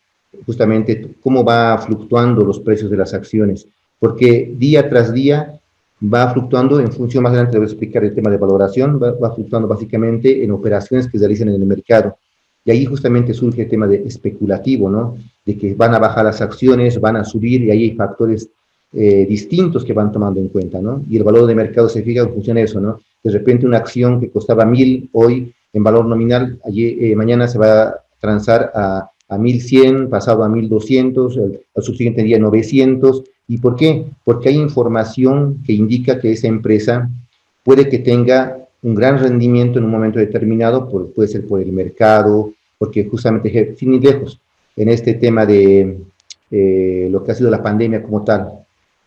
Speaker 1: justamente cómo va fluctuando los precios de las acciones, porque día tras día va fluctuando en función, más adelante les voy a explicar el tema de valoración, va fluctuando básicamente en operaciones que se realizan en el mercado. Y ahí justamente surge el tema de especulativo, ¿no? De que van a bajar las acciones, van a subir, y ahí hay factores distintos que van tomando en cuenta, ¿no? Y el valor de mercado se fija en función de eso, ¿no? De repente una acción que costaba 1.000 hoy en valor nominal, allí, mañana se va a transar a 1.100, pasado a 1.200, al subsiguiente día 900. ¿Y por qué? Porque hay información que indica que esa empresa puede que tenga un gran rendimiento en un momento determinado, puede ser por el mercado, porque justamente, sin ir lejos, en este tema de lo que ha sido la pandemia como tal,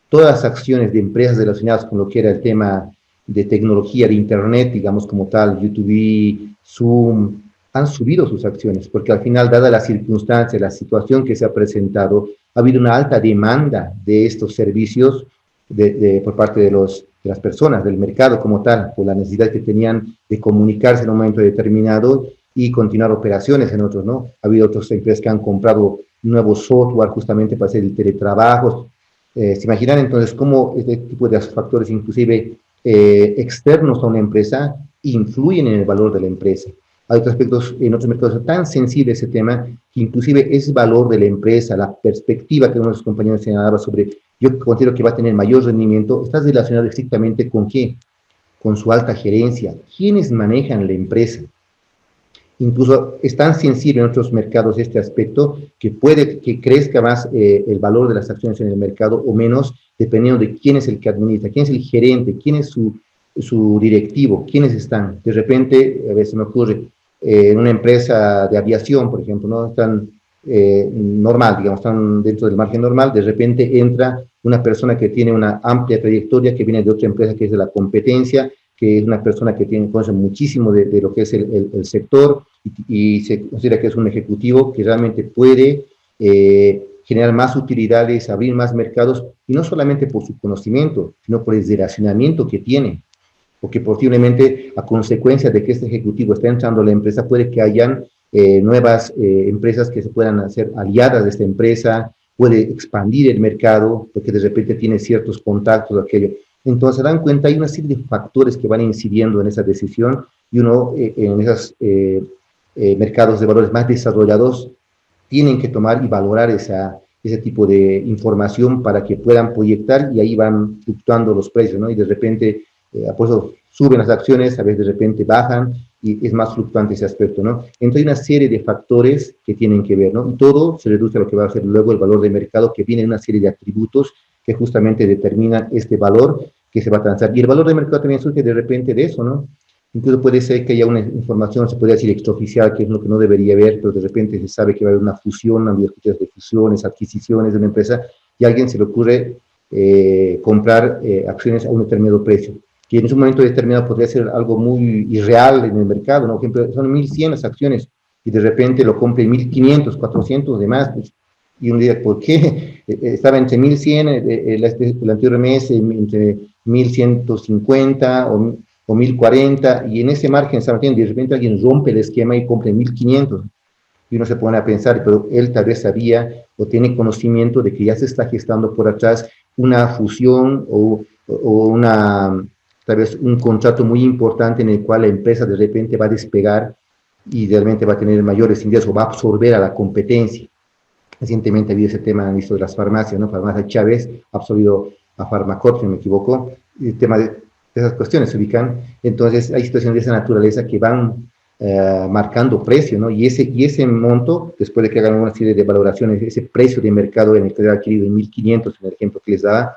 Speaker 1: todas las acciones de empresas relacionadas con lo que era el tema de tecnología, de Internet, digamos como tal, YouTube, Zoom, han subido sus acciones, porque al final, dada la circunstancia, la situación que se ha presentado, ha habido una alta demanda de estos servicios por parte de las personas, del mercado como tal, por la necesidad que tenían de comunicarse en un momento determinado y continuar operaciones en otros, ¿no? Ha habido otras empresas que han comprado nuevos software justamente para hacer el teletrabajo. ¿Se imaginan entonces cómo este tipo de factores, inclusive externos a una empresa, influyen en el valor de la empresa? Hay otros aspectos en otros mercados tan sensible ese tema que inclusive es valor de la empresa, la perspectiva que uno de los compañeros señalaba sobre, yo considero que va a tener mayor rendimiento, está relacionado estrictamente con qué, con su alta gerencia, quiénes manejan la empresa. Incluso es tan sensible en otros mercados este aspecto que puede que crezca más el valor de las acciones en el mercado o menos, dependiendo de quién es el que administra, quién es el gerente, quién es su directivo, quiénes están. De repente, a veces me ocurre, en una empresa de aviación, por ejemplo, ¿no? Están normal, digamos, están dentro del margen normal, de repente entra una persona que tiene una amplia trayectoria, que viene de otra empresa que es de la competencia, que es una persona que conoce muchísimo de lo que es el sector y se considera que es un ejecutivo que realmente puede generar más utilidades, abrir más mercados, y no solamente por su conocimiento, sino por el relacionamiento que tiene, porque posiblemente a consecuencia de que este ejecutivo está entrando a la empresa, puede que hayan nuevas empresas que se puedan hacer aliadas de esta empresa, puede expandir el mercado, porque de repente tiene ciertos contactos, aquello. Entonces, se dan cuenta, hay una serie de factores que van incidiendo en esa decisión, y uno en esos mercados de valores más desarrollados tienen que tomar y valorar ese tipo de información para que puedan proyectar, y ahí van fluctuando los precios, ¿no? Y de repente, por eso suben las acciones, a veces de repente bajan, y es más fluctuante ese aspecto, ¿no? Entonces hay una serie de factores que tienen que ver, ¿no? Y todo se reduce a lo que va a ser luego el valor de mercado, que viene en una serie de atributos que justamente determinan este valor que se va a transar. Y el valor de mercado también surge de repente de eso, ¿no? Incluso puede ser que haya una información, se podría decir extraoficial, que es lo que no debería haber, pero de repente se sabe que va a haber una fusión, han habido escuchas de fusiones, adquisiciones de una empresa, y a alguien se le ocurre comprar acciones a un determinado precio, que en ese momento determinado podría ser algo muy irreal en el mercado, ¿no? Por ejemplo, son 1.100 las acciones, y de repente lo compre en 1.500, 400, demás, pues, y uno diría, ¿por qué? Estaba entre 1.100 el anterior mes, entre 1.150 o 1.040, y en ese margen está metiendo, y de repente alguien rompe el esquema y compra en 1.500, y uno se pone a pensar, pero él tal vez sabía o tiene conocimiento de que ya se está gestando por atrás una fusión o una, tal vez un contrato muy importante en el cual la empresa de repente va a despegar y realmente va a tener mayores ingresos, va a absorber a la competencia. Recientemente había ese tema en de las farmacias, ¿no? Farmacia Chávez ha absorbido a Farmacorp, si no me equivoco, el tema de esas cuestiones se ubican. Entonces hay situaciones de esa naturaleza que van marcando precio, ¿no? Y ese monto, después de que hagan una serie de valoraciones, ese precio de mercado en el que ha adquirido en 1.500, en el ejemplo que les daba,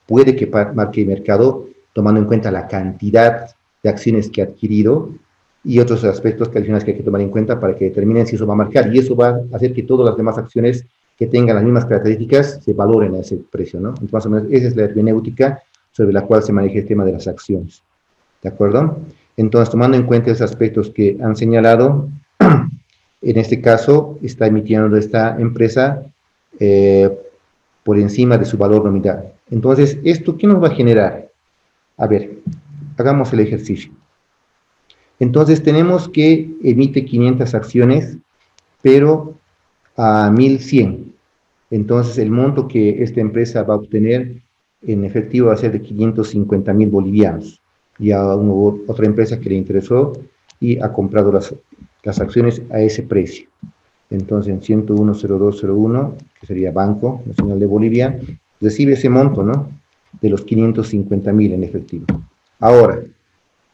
Speaker 1: puede que marque el mercado tomando en cuenta la cantidad de acciones que ha adquirido y otros aspectos adicionales que hay que tomar en cuenta para que determinen si eso va a marcar, y eso va a hacer que todas las demás acciones que tengan las mismas características se valoren a ese precio, ¿no? Entonces, más o menos, esa es la hermenéutica sobre la cual se maneja el tema de las acciones, ¿de acuerdo? Entonces, tomando en cuenta esos aspectos que han señalado, en este caso, está emitiendo esta empresa por encima de su valor nominal. Entonces, ¿esto qué nos va a generar? A ver, hagamos el ejercicio. Entonces, tenemos que emite 500 acciones, pero a 1.100. Entonces, el monto que esta empresa va a obtener en efectivo va a ser de 550.000 bolivianos. Ya hubo otra empresa que le interesó y ha comprado las acciones a ese precio. Entonces, en 101.0201, que sería Banco Nacional de Bolivia, recibe ese monto, ¿no? De los 550.000 en efectivo. Ahora,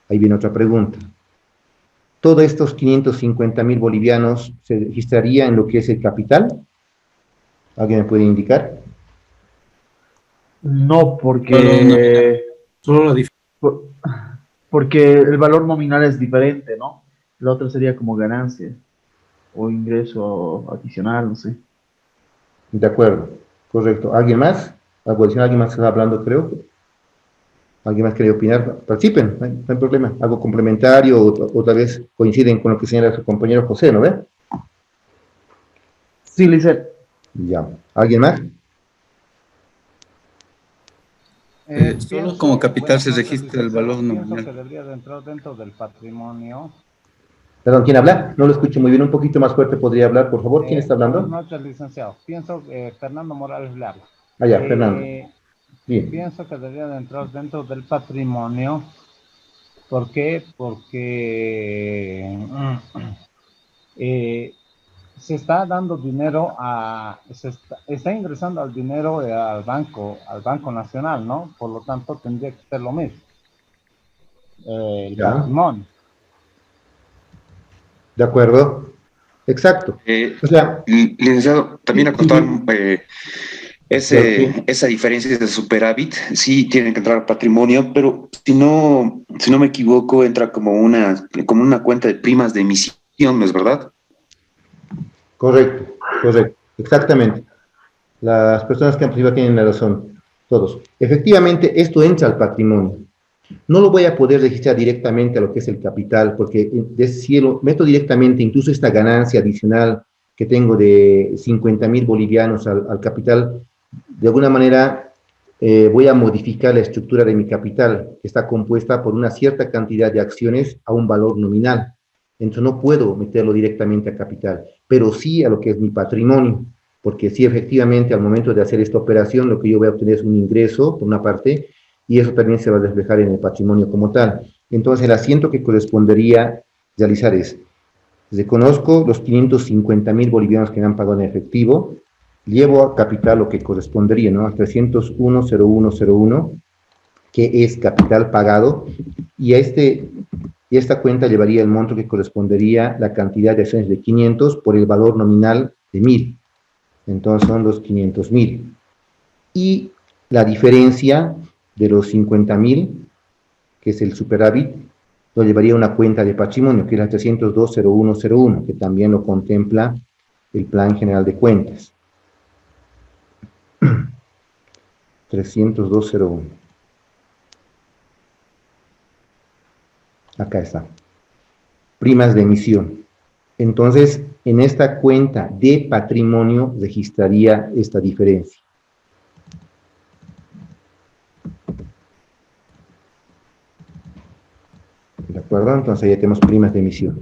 Speaker 1: ahí viene otra pregunta. ¿Todos estos 550.000 bolivianos se registraría en lo que es el capital? ¿Alguien me puede indicar?
Speaker 7: No, porque,
Speaker 5: Solo la diferencia.
Speaker 7: porque el valor nominal es diferente, ¿no? El otro sería como ganancia o ingreso adicional, no sé.
Speaker 1: De acuerdo, correcto. ¿Alguien más? ¿Algo adicional? ¿Alguien más está hablando, creo? ¿Alguien más quiere opinar? Participen, no hay problema. Algo complementario o tal vez coinciden con lo que señala su compañero José, ¿no ve?
Speaker 7: Sí, Lizeth.
Speaker 1: Ya. ¿Alguien más?
Speaker 3: Solo como capital se registra el valor
Speaker 8: Pienso
Speaker 3: nominal.
Speaker 8: que debería de entrar dentro del patrimonio.
Speaker 1: Perdón, ¿quién habla? No lo escucho muy bien, un poquito más fuerte podría hablar, por favor. ¿Quién está
Speaker 8: Buenas
Speaker 1: hablando?
Speaker 8: noches, licenciado. Pienso que Fernando Morales le habla.
Speaker 1: Ah, ya, Fernando. Bien.
Speaker 8: Pienso que debería de entrar dentro del patrimonio. ¿Por qué? Porque se está dando dinero está ingresando al dinero al Banco Nacional, ¿no? Por lo tanto, tendría que ser lo mismo. El
Speaker 1: Ya.
Speaker 8: patrimonio.
Speaker 1: De acuerdo. Exacto. O sea,
Speaker 2: Licenciado, también a contar
Speaker 1: claro,
Speaker 2: esa diferencia de superávit, sí tiene que entrar al patrimonio, pero si no me equivoco, entra como una cuenta de primas de emisión, ¿no es verdad?
Speaker 1: correcto. Correcto, exactamente. Las personas que han participado tienen la razón, todos. Efectivamente, esto entra al patrimonio. No lo voy a poder registrar directamente a lo que es el capital, porque si lo meto directamente, incluso esta ganancia adicional que tengo de 50.000 bolivianos al capital, de alguna manera voy a modificar la estructura de mi capital, que está compuesta por una cierta cantidad de acciones a un valor nominal. Entonces no puedo meterlo directamente a capital, pero sí a lo que es mi patrimonio, porque sí, efectivamente, al momento de hacer esta operación, lo que yo voy a obtener es un ingreso, por una parte, y eso también se va a reflejar en el patrimonio como tal. Entonces, el asiento que correspondería realizar es, reconozco los 550.000 bolivianos que me han pagado en efectivo, llevo a capital lo que correspondería, ¿no? A 301.0101, que es capital pagado, y esta cuenta llevaría el monto que correspondería la cantidad de acciones de 500 por el valor nominal de 1.000. Entonces son los 500.000. Y la diferencia de los 50.000, que es el superávit, lo llevaría a una cuenta de patrimonio, que es la 302.0101, que también lo contempla el Plan General de Cuentas. 302.01. Acá está. Primas de emisión. Entonces, en esta cuenta de patrimonio registraría esta diferencia. ¿De acuerdo? Entonces ya tenemos primas de emisión.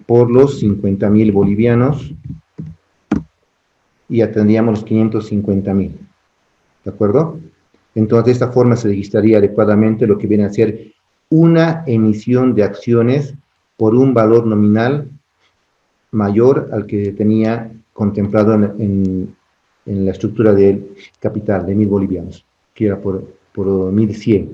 Speaker 1: Por los 50.000 bolivianos, y ya tendríamos los 550.000. ¿De acuerdo? Entonces, de esta forma se registraría adecuadamente lo que viene a ser una emisión de acciones por un valor nominal mayor al que tenía contemplado en la estructura del capital de 1.000 bolivianos, que era por 1.100.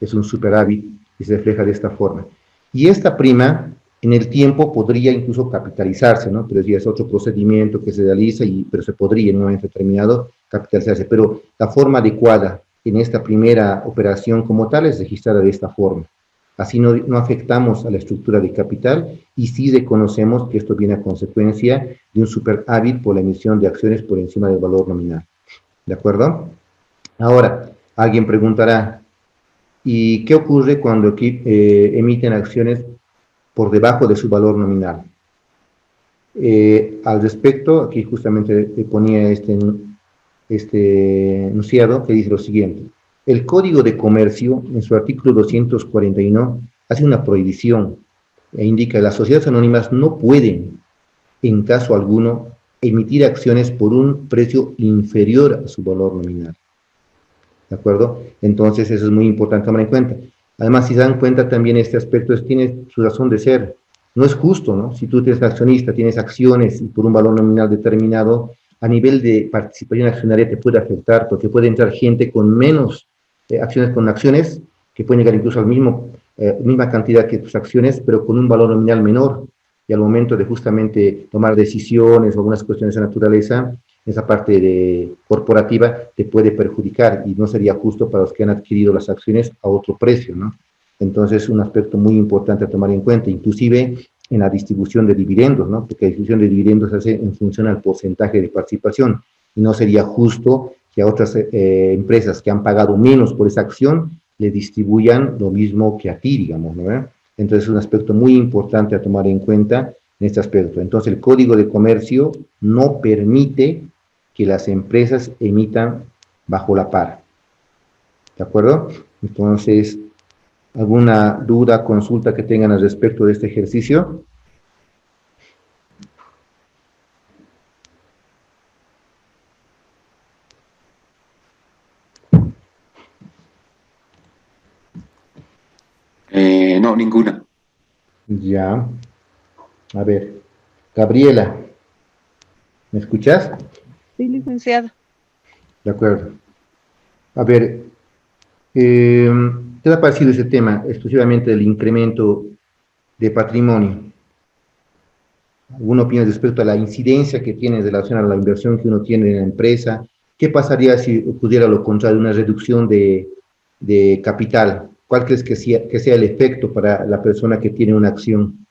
Speaker 1: Es un superávit y se refleja de esta forma. Y esta prima, en el tiempo, podría incluso capitalizarse, ¿no? Pero ya es otro procedimiento que se realiza, pero se podría en un momento determinado capitalizarse. Pero la forma adecuada en esta primera operación como tal es registrada de esta forma. Así no afectamos a la estructura de capital y sí reconocemos que esto viene a consecuencia de un superávit por la emisión de acciones por encima del valor nominal. ¿De acuerdo? Ahora, alguien preguntará, ¿y qué ocurre cuando aquí emiten acciones por debajo de su valor nominal? Al respecto, aquí justamente ponía este enunciado que dice lo siguiente. El Código de Comercio, en su artículo 241, hace una prohibición e indica que las sociedades anónimas no pueden, en caso alguno, emitir acciones por un precio inferior a su valor nominal. ¿De acuerdo? Entonces, eso es muy importante tomar en cuenta. Además, si se dan cuenta también este aspecto, tiene su razón de ser. No es justo, ¿no? Si tú eres accionista, tienes acciones y por un valor nominal determinado, a nivel de participación accionaria te puede afectar, porque puede entrar gente con menos acciones que pueden llegar incluso al misma cantidad que tus acciones, pero con un valor nominal menor. Y al momento de justamente tomar decisiones o algunas cuestiones de naturaleza, esa parte corporativa te puede perjudicar y no sería justo para los que han adquirido las acciones a otro precio, ¿no? Entonces, es un aspecto muy importante a tomar en cuenta, inclusive en la distribución de dividendos, ¿no? Porque la distribución de dividendos se hace en función al porcentaje de participación y no sería justo que a otras empresas que han pagado menos por esa acción le distribuyan lo mismo que a ti, digamos, ¿no? Entonces, es un aspecto muy importante a tomar en cuenta en este aspecto. Entonces, el Código de Comercio no permite que las empresas emitan bajo la par. ¿De acuerdo? Entonces, ¿alguna duda, consulta que tengan al respecto de este ejercicio?
Speaker 2: No, ninguna.
Speaker 1: Ya. A ver, Gabriela, ¿me escuchas?
Speaker 9: Sí, licenciado.
Speaker 1: De acuerdo. A ver, ¿qué te ha parecido ese tema exclusivamente del incremento de patrimonio? ¿Alguna opinión respecto a la incidencia que tiene en relación a la inversión que uno tiene en la empresa? ¿Qué pasaría si ocurriera lo contrario, una reducción de capital? ¿Cuál crees que sea el efecto para la persona que tiene una acción?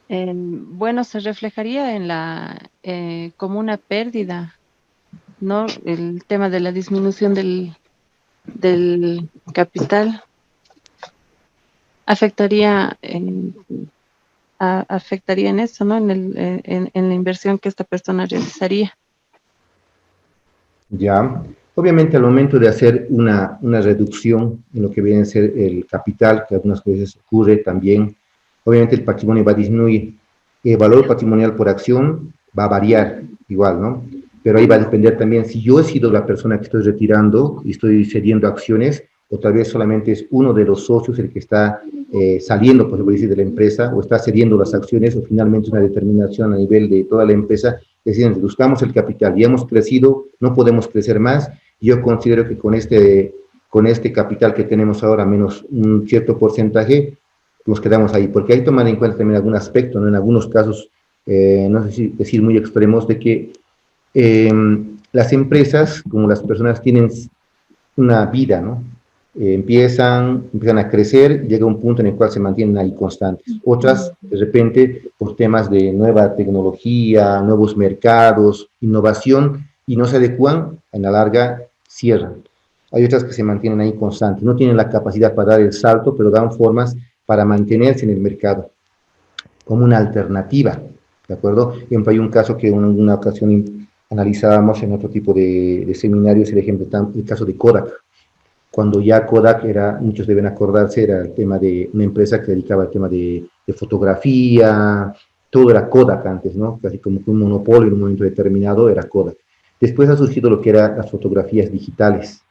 Speaker 9: Bueno, se reflejaría en como una pérdida, ¿no? El tema de la disminución del capital afectaría afectaría en eso, ¿no? En la inversión que esta persona realizaría.
Speaker 1: Ya, obviamente al momento de hacer una reducción en lo que viene a ser el capital, que algunas veces ocurre también, obviamente el patrimonio va a disminuir. El valor patrimonial por acción va a variar igual, ¿no? Pero ahí va a depender también si yo he sido la persona que estoy retirando y estoy cediendo acciones, o tal vez solamente es uno de los socios el que está saliendo, por decir, de la empresa, o está cediendo las acciones, o finalmente una determinación a nivel de toda la empresa. Es decir, buscamos el capital, ya hemos crecido, no podemos crecer más. Yo considero que con este capital que tenemos ahora, menos un cierto porcentaje, nos quedamos ahí, porque hay que tomar en cuenta también algún aspecto, ¿no? En algunos casos, no sé si decir muy extremos, de que eh, las empresas, como las personas, tienen una vida, ¿no? Empiezan a crecer, llega un punto en el cual se mantienen ahí constantes. Otras, de repente, por temas de nueva tecnología, nuevos mercados, innovación, y no se adecúan, en la larga cierran. Hay otras que se mantienen ahí constantes, no tienen la capacidad para dar el salto, pero dan formas para mantenerse en el mercado, como una alternativa, ¿de acuerdo? Por ejemplo, hay un caso que en una ocasión analizábamos en otro tipo de seminarios, el ejemplo, el caso de Kodak. Cuando ya Kodak era, muchos deben acordarse, era el tema de una empresa que dedicaba al tema de fotografía, todo era Kodak antes, ¿no? Casi como que un monopolio en un momento determinado era Kodak. Después ha surgido lo que eran las fotografías digitales,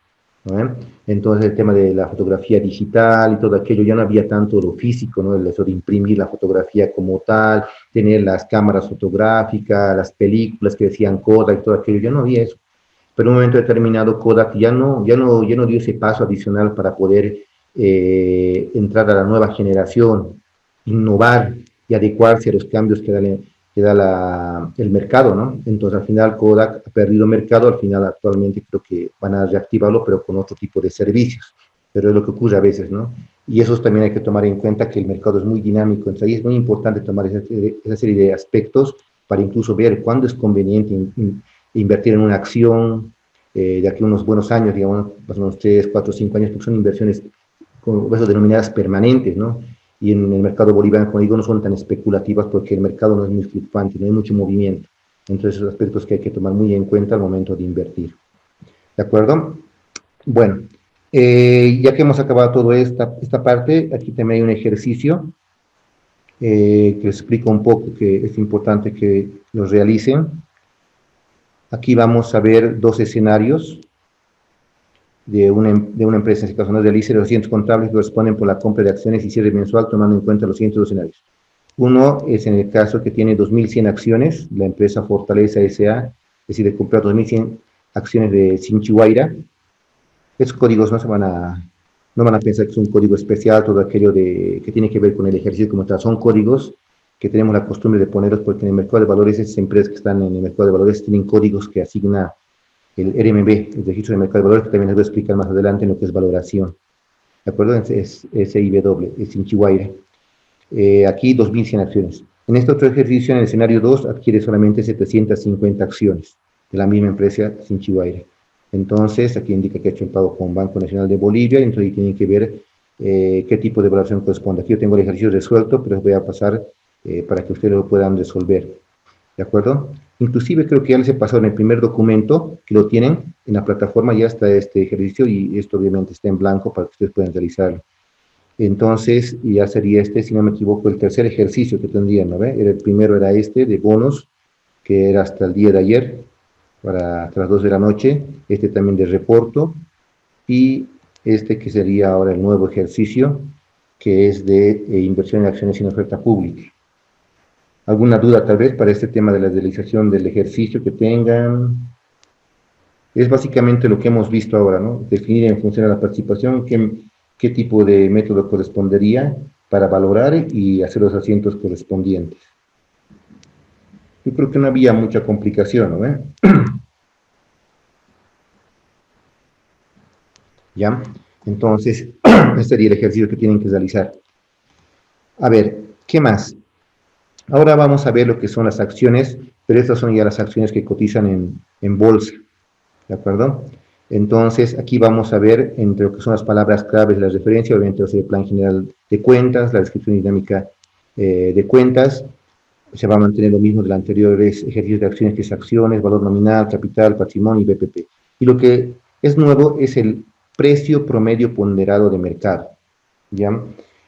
Speaker 1: ¿no? Entonces el tema de la fotografía digital y todo aquello, ya no había tanto lo físico, ¿no? El eso de imprimir la fotografía como tal, tener las cámaras fotográficas, las películas que decían Kodak y todo aquello, ya no había eso. Pero en un momento determinado Kodak ya no dio ese paso adicional para poder entrar a la nueva generación, innovar y adecuarse a los cambios que da el mercado, ¿no? Entonces al final Kodak ha perdido mercado, al final actualmente creo que van a reactivarlo, pero con otro tipo de servicios, pero es lo que ocurre a veces, ¿no? Y eso también hay que tomar en cuenta, que el mercado es muy dinámico, entonces ahí es muy importante tomar esa serie de aspectos para incluso ver cuándo es conveniente invertir en una acción de aquí a unos buenos años, digamos, unos 3, 4, 5 años, porque son inversiones como eso, denominadas permanentes, ¿no? Y en el mercado boliviano, como digo, no son tan especulativas porque el mercado no es muy fluctuante, no hay mucho movimiento. Entonces, esos aspectos que hay que tomar muy en cuenta al momento de invertir. ¿De acuerdo? Bueno, ya que hemos acabado toda esta parte, aquí también hay un ejercicio que les explico un poco, que es importante que lo realicen. Aquí vamos a ver dos escenarios de una empresa, en este caso no es de Alice, los siguientes contables que responden por la compra de acciones y cierre mensual, tomando en cuenta los siguientes dos escenarios. Uno es en el caso que tiene 2.100 acciones, la empresa Fortaleza S.A., decide comprar 2.100 acciones de Chinchihuayra. Esos códigos no van a pensar que es un código especial, todo aquello que tiene que ver con el ejercicio como tal, son códigos que tenemos la costumbre de ponerlos porque en el mercado de valores, esas empresas que están en el mercado de valores tienen códigos que asigna el RMB, el registro de mercado de valores, que también les voy a explicar más adelante en lo que es valoración. ¿De acuerdo? Es SIW, es Inchihuayra. Aquí 2.100 acciones. En este otro ejercicio, en el escenario 2, adquiere solamente 750 acciones de la misma empresa Inchihuayra. Entonces, aquí indica que ha hecho el pago con Banco Nacional de Bolivia, entonces tienen que ver qué tipo de evaluación corresponde. Aquí yo tengo el ejercicio resuelto, pero les voy a pasar para que ustedes lo puedan resolver. ¿De acuerdo? Inclusive creo que ya les he pasado en el primer documento, que lo tienen en la plataforma, ya está este ejercicio y esto obviamente está en blanco para que ustedes puedan realizarlo. Entonces, ya sería si no me equivoco, el tercer ejercicio que tendrían, ¿no ve? El primero era este de bonos, que era hasta el día de ayer, hasta las 2 de la noche, este también de reporto, y este que sería ahora el nuevo ejercicio, que es de inversión en acciones sin oferta pública. ¿Alguna duda tal vez para este tema de la realización del ejercicio que tengan? Es básicamente lo que hemos visto ahora, ¿no? Definir en función de la participación qué tipo de método correspondería para valorar y hacer los asientos correspondientes. Yo creo que no había mucha complicación, ¿no? ¿Ya? Entonces, este sería el ejercicio que tienen que realizar. A ver, ¿qué más? Ahora vamos a ver lo que son las acciones, pero estas son ya las acciones que cotizan en bolsa, ¿de acuerdo? Entonces, aquí vamos a ver entre lo que son las palabras claves, la referencia, obviamente va a ser el plan general de cuentas, la descripción dinámica de cuentas, se va a mantener lo mismo de los anteriores ejercicios de acciones, que es acciones, valor nominal, capital, patrimonio y BPP. Y lo que es nuevo es el precio promedio ponderado de mercado, ¿ya?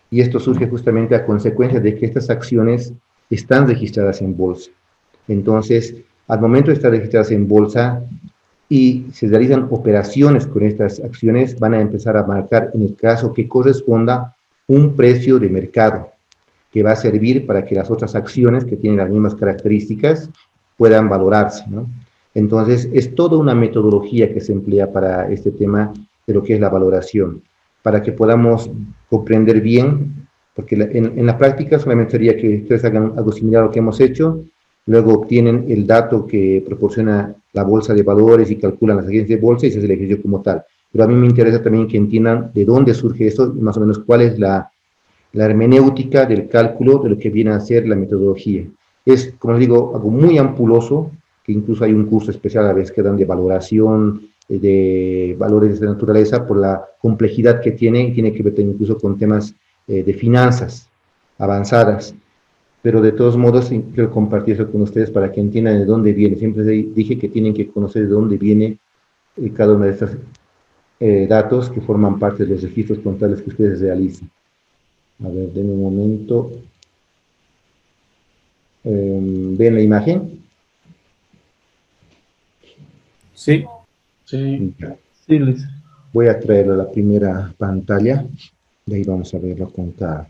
Speaker 1: Y esto surge justamente a consecuencia de que estas acciones están registradas en bolsa. Entonces, al momento de estar registradas en bolsa y se realizan operaciones con estas acciones, van a empezar a marcar, en el caso que corresponda, un precio de mercado, que va a servir para que las otras acciones que tienen las mismas características puedan valorarse, ¿no? Entonces, es toda una metodología que se emplea para este tema de lo que es la valoración, para que podamos comprender bien, porque en la práctica solamente sería que ustedes hagan algo similar a lo que hemos hecho, luego obtienen el dato que proporciona la bolsa de valores y calculan las acciones de bolsa y se hace el ejercicio como tal. Pero a mí me interesa también que entiendan de dónde surge eso y más o menos cuál es la hermenéutica del cálculo de lo que viene a ser la metodología. Es, como les digo, algo muy ampuloso, que incluso hay un curso especial a veces que dan de valoración de valores de naturaleza por la complejidad que tiene, y tiene que ver incluso con temas de finanzas avanzadas. Pero de todos modos, quiero compartir eso con ustedes para que entiendan de dónde viene. Siempre dije que tienen que conocer de dónde viene cada uno de estos datos que forman parte de los registros contables que ustedes realizan. A ver, denme un momento. ¿Ven la imagen?
Speaker 5: Sí.
Speaker 7: Sí, sí, Luis.
Speaker 1: Voy a traerlo a la primera pantalla. De ahí vamos a verlo con calma.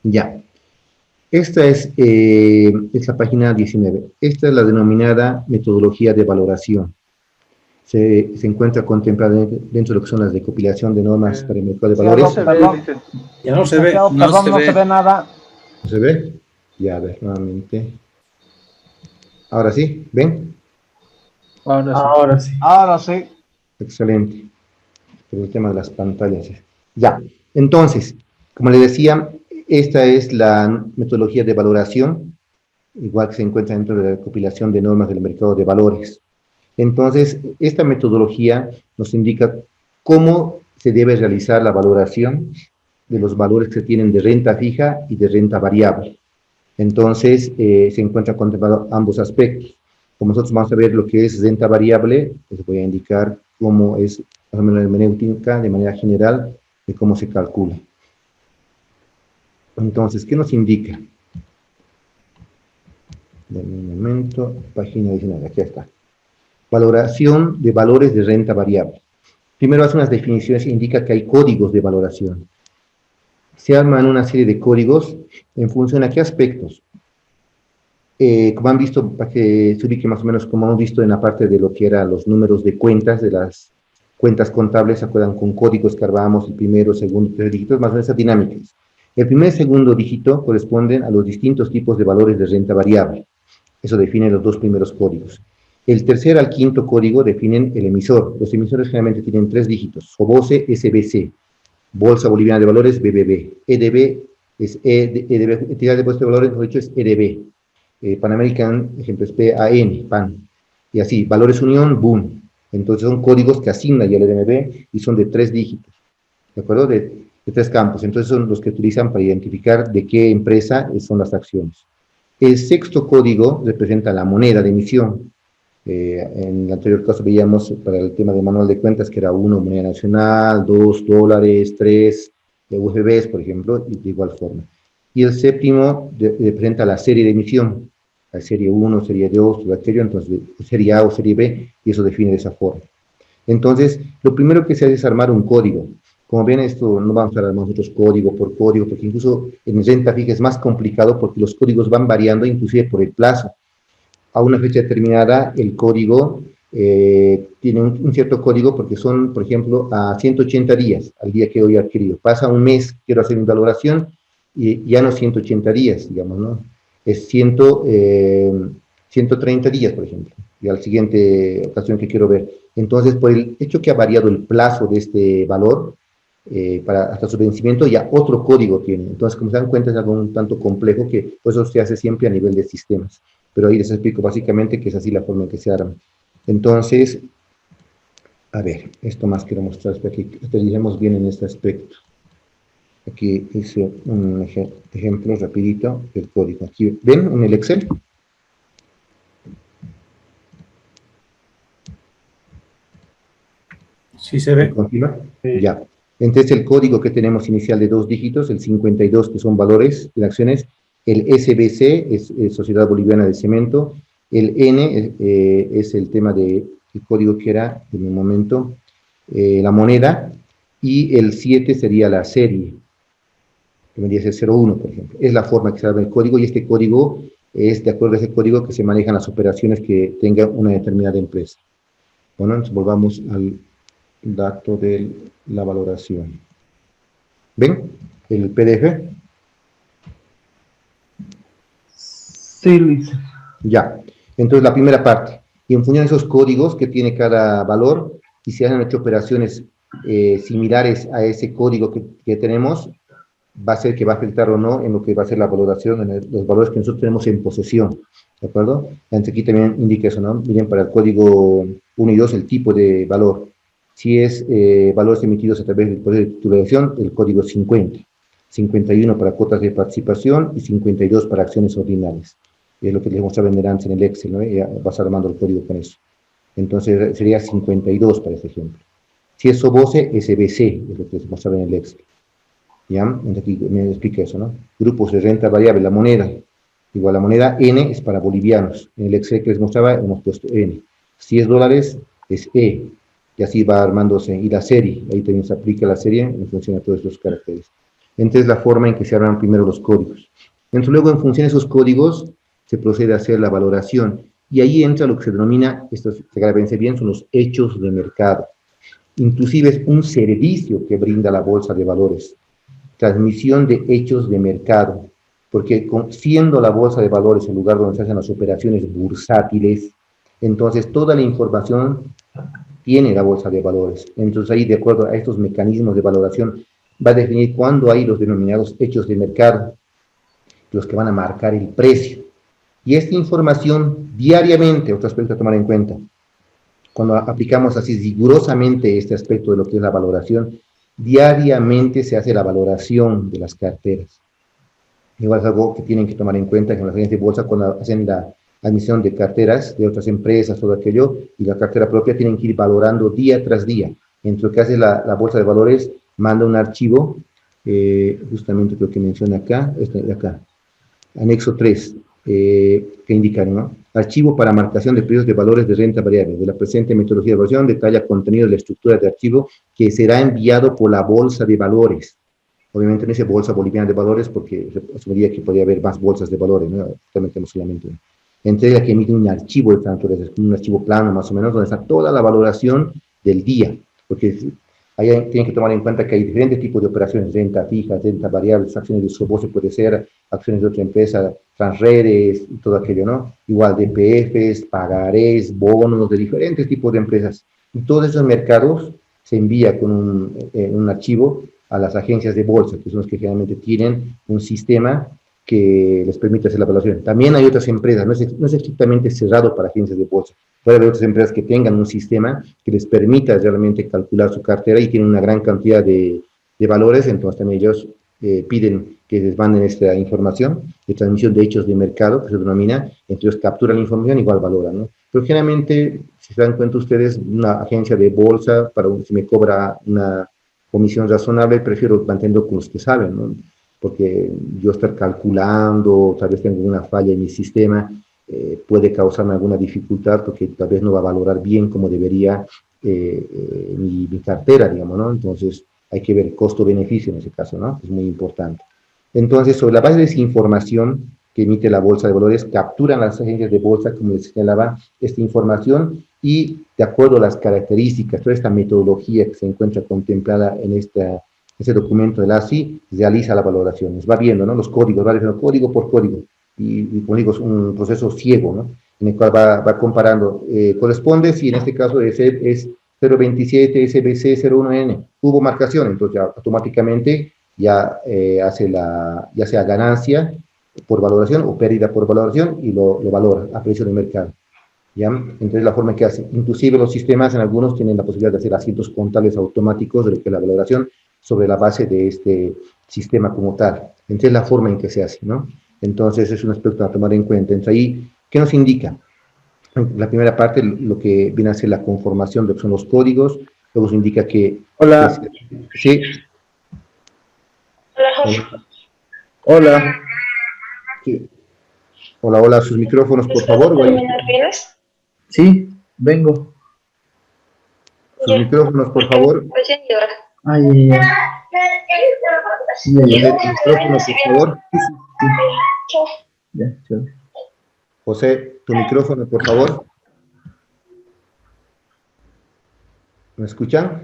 Speaker 1: Ya. Esta es la página 19. Esta es la denominada metodología de valoración. Se encuentra contemplada dentro de lo que son las recopilación de normas para el mercado de valores.
Speaker 5: Ya no se ve.
Speaker 8: Perdón, no se ve nada.
Speaker 1: ¿No se ve? Ya, a ver, nuevamente. Ahora sí, ¿ven?
Speaker 7: Ahora sí.
Speaker 8: Ahora sí.
Speaker 1: Excelente. Por el tema de las pantallas. Ya, entonces, como les decía, esta es la metodología de valoración, igual que se encuentra dentro de la recopilación de normas del mercado de valores. Entonces, esta metodología nos indica cómo se debe realizar la valoración de los valores que se tienen de renta fija y de renta variable. Entonces, se encuentra contemplado ambos aspectos. Como nosotros vamos a ver lo que es renta variable, les voy a indicar cómo es, más o menos la hermenéutica de manera general, de cómo se calcula. Entonces, ¿qué nos indica? Denme un momento, página 19, aquí está. Valoración de valores de renta variable. Primero hace unas definiciones e indica que hay códigos de valoración. Se arman una serie de códigos en función a qué aspectos. Como han visto, para que se ubique más o menos como hemos visto en la parte de lo que eran los números de cuentas, de las cuentas contables, se acuerdan con códigos que armábamos el primero, segundo, tercer dígitos, más o menos esas dinámicas. El primer y segundo dígito corresponden a los distintos tipos de valores de renta variable. Eso define los dos primeros códigos. El tercer al quinto código definen el emisor. Los emisores generalmente tienen 3 dígitos. SOBOSE, SBC. Bolsa Boliviana de Valores, BBB. EDB es EDB, entidad de depósito de valores, mejor dicho, es EDB. Pan American, ejemplo, es PAN, PAN. Y así, Valores Unión, BUN. Entonces son códigos que asigna ya el EDB y son de 3 dígitos. ¿De acuerdo? De 3 campos. Entonces son los que utilizan para identificar de qué empresa son las acciones. El sexto código representa la moneda de emisión. En el anterior caso veíamos para el tema del manual de cuentas que era 1 moneda nacional, 2 dólares, 3 UFBs, por ejemplo, y de igual forma. Y el séptimo representa la serie de emisión, la serie 1, serie 2, todo aquello, entonces serie A o serie B, y eso define de esa forma. Entonces, lo primero que se hace es armar un código. Como ven, esto no vamos a armar nosotros código por código, porque incluso en renta fija es más complicado porque los códigos van variando inclusive por el plazo. A una fecha determinada, el código tiene un cierto código porque son, por ejemplo, a 180 días, al día que hoy he adquirido. Pasa un mes, quiero hacer mi valoración, y ya no 180 días, digamos, ¿no? Es 130 días, por ejemplo, y a la siguiente ocasión que quiero ver. Entonces, por el hecho que ha variado el plazo de este valor, hasta su vencimiento, ya otro código tiene. Entonces, como se dan cuenta, es algo un tanto complejo que por eso se hace siempre a nivel de sistemas. Pero ahí les explico básicamente que es así la forma en que se arma. Entonces, a ver, esto más quiero mostrar, para que utilicemos bien en este aspecto. Aquí hice un ejemplo rapidito del código. Aquí, ¿ven en el Excel?
Speaker 5: Sí se ve.
Speaker 1: ¿Continúa? Ya. Entonces, el código que tenemos inicial de 2 dígitos, el 52, que son valores de acciones, el SBC es Sociedad Boliviana de Cemento, el N es el tema de el código que era, en un momento, la moneda, y el 7 sería la serie, que vendría a ser 01, por ejemplo. Es la forma que se abre el código, y este código es de acuerdo a ese código que se manejan las operaciones que tenga una determinada empresa. Bueno, entonces volvamos al dato de la valoración. ¿Ven? El PDF.
Speaker 7: Sí, Luis.
Speaker 1: Ya. Entonces, la primera parte. Y en función de esos códigos que tiene cada valor, y si han hecho operaciones similares a ese código que tenemos, va a ser que va a afectar o no en lo que va a ser la valoración, en los valores que nosotros tenemos en posesión. ¿De acuerdo? Entonces, aquí también indica eso, ¿no? Miren, para el código 1 y 2, el tipo de valor. Si es valores emitidos a través del poder de titulación, el código 50. 51 para cuotas de participación y 52 para acciones ordinarias. Es lo que les mostraba en el Excel, ¿no? Ya vas armando el código con eso. Entonces sería 52 para este ejemplo. Si es SOBOCE, SBC, es lo que les mostraba en el Excel. ¿Ya? Entonces aquí me explica eso, ¿no? Grupos de renta variable, la moneda. Igual la moneda N es para bolivianos. En el Excel que les mostraba hemos puesto N. Si es dólares, es E. Y así va armándose. Y la serie, ahí también se aplica la serie en función de todos estos caracteres. Entonces, la forma en que se arman primero los códigos. Entonces, luego, en función de esos códigos, se procede a hacer la valoración. Y ahí entra lo que se denomina, esto se grábense bien, son los hechos de mercado. Inclusive es un servicio que brinda la bolsa de valores. Transmisión de hechos de mercado. Porque siendo la bolsa de valores el lugar donde se hacen las operaciones bursátiles, entonces toda la información tiene la bolsa de valores. Entonces ahí, de acuerdo a estos mecanismos de valoración, va a definir cuándo hay los denominados hechos de mercado, los que van a marcar el precio. Y esta información diariamente, otro aspecto a tomar en cuenta, cuando aplicamos así rigurosamente este aspecto de lo que es la valoración, diariamente se hace la valoración de las carteras. Igual es algo que tienen que tomar en cuenta que en las agencias de bolsa, cuando hacen la admisión de carteras de otras empresas, todo aquello, y la cartera propia, tienen que ir valorando día tras día. Entre lo que hace la bolsa de valores, manda un archivo, justamente lo que menciona acá, este de acá, anexo 3, que indica, ¿no? Archivo para marcación de precios de valores de renta variable. De la presente metodología de evaluación detalla contenido de la estructura de archivo que será enviado por la bolsa de valores. Obviamente no dice bolsa boliviana de valores porque asumiría que podría haber más bolsas de valores, ¿no? Justamente no solamente una. Entre la que emite un archivo de naturaleza, un archivo plano más o menos, donde está toda la valoración del día, porque ahí tienen que tomar en cuenta que hay diferentes tipos de operaciones, renta fija, renta variable, acciones de SOBOCE puede ser, acciones de otra empresa, transredes, y todo aquello, ¿no? Igual DPFs, pagarés, bonos de diferentes tipos de empresas. Y todos esos mercados se envía con un archivo a las agencias de bolsa, que son los que generalmente tienen un sistema que les permite hacer la evaluación. También hay otras empresas, no es estrictamente cerrado para agencias de bolsa. Puede haber otras empresas que tengan un sistema que les permita realmente calcular su cartera y tienen una gran cantidad de valores, entonces también ellos piden que les manden esta información de transmisión de hechos de mercado, que se denomina, entonces capturan la información y igual valoran, ¿no? Pero generalmente, si se dan cuenta ustedes, una agencia de bolsa, si me cobra una comisión razonable, prefiero mantenerlo con los que saben, ¿no? Porque yo estar calculando, tal vez tengo una falla en mi sistema, puede causarme alguna dificultad porque tal vez no va a valorar bien como debería mi cartera, digamos, ¿no? Entonces hay que ver costo-beneficio en ese caso, ¿no? Es muy importante. Entonces, sobre la base de esa información que emite la bolsa de valores, capturan las agencias de bolsa, como les señalaba, esta información y de acuerdo a las características, toda esta metodología que se encuentra contemplada en ese documento del ASI, realiza la valoración. Va viendo, ¿no? Los códigos, va diciendo código por código. Y como digo, es un proceso ciego, ¿no? En el cual va comparando. Corresponde, si en este caso es 027 SBC 01N, hubo marcación, entonces ya automáticamente ya ya sea ganancia por valoración o pérdida por valoración y lo valora a precio de mercado. ¿Ya? Entonces la forma que hace, inclusive los sistemas en algunos tienen la posibilidad de hacer asientos contables automáticos de lo que es la valoración sobre la base de este sistema como tal. Entonces la forma en que se hace, ¿no? Entonces es un aspecto a tomar en cuenta. Entonces ahí, ¿qué nos indica? La primera parte, lo que viene a ser la conformación de lo que son los códigos, luego se indica que...
Speaker 7: Hola.
Speaker 1: Sí.
Speaker 10: Hola, Jorge.
Speaker 7: Hola.
Speaker 1: Sí. Hola, hola, sus micrófonos, por favor.
Speaker 10: ¿Vienes?
Speaker 7: Sí, vengo.
Speaker 1: Sus micrófonos, por favor.
Speaker 10: Recién llegó.
Speaker 7: Ay, ay, ay. Sí, ya, ya.
Speaker 1: Sus micrófonos, por favor.
Speaker 10: Chao.
Speaker 7: Ya, chao.
Speaker 1: José, tu micrófono, por favor. ¿Me escuchan?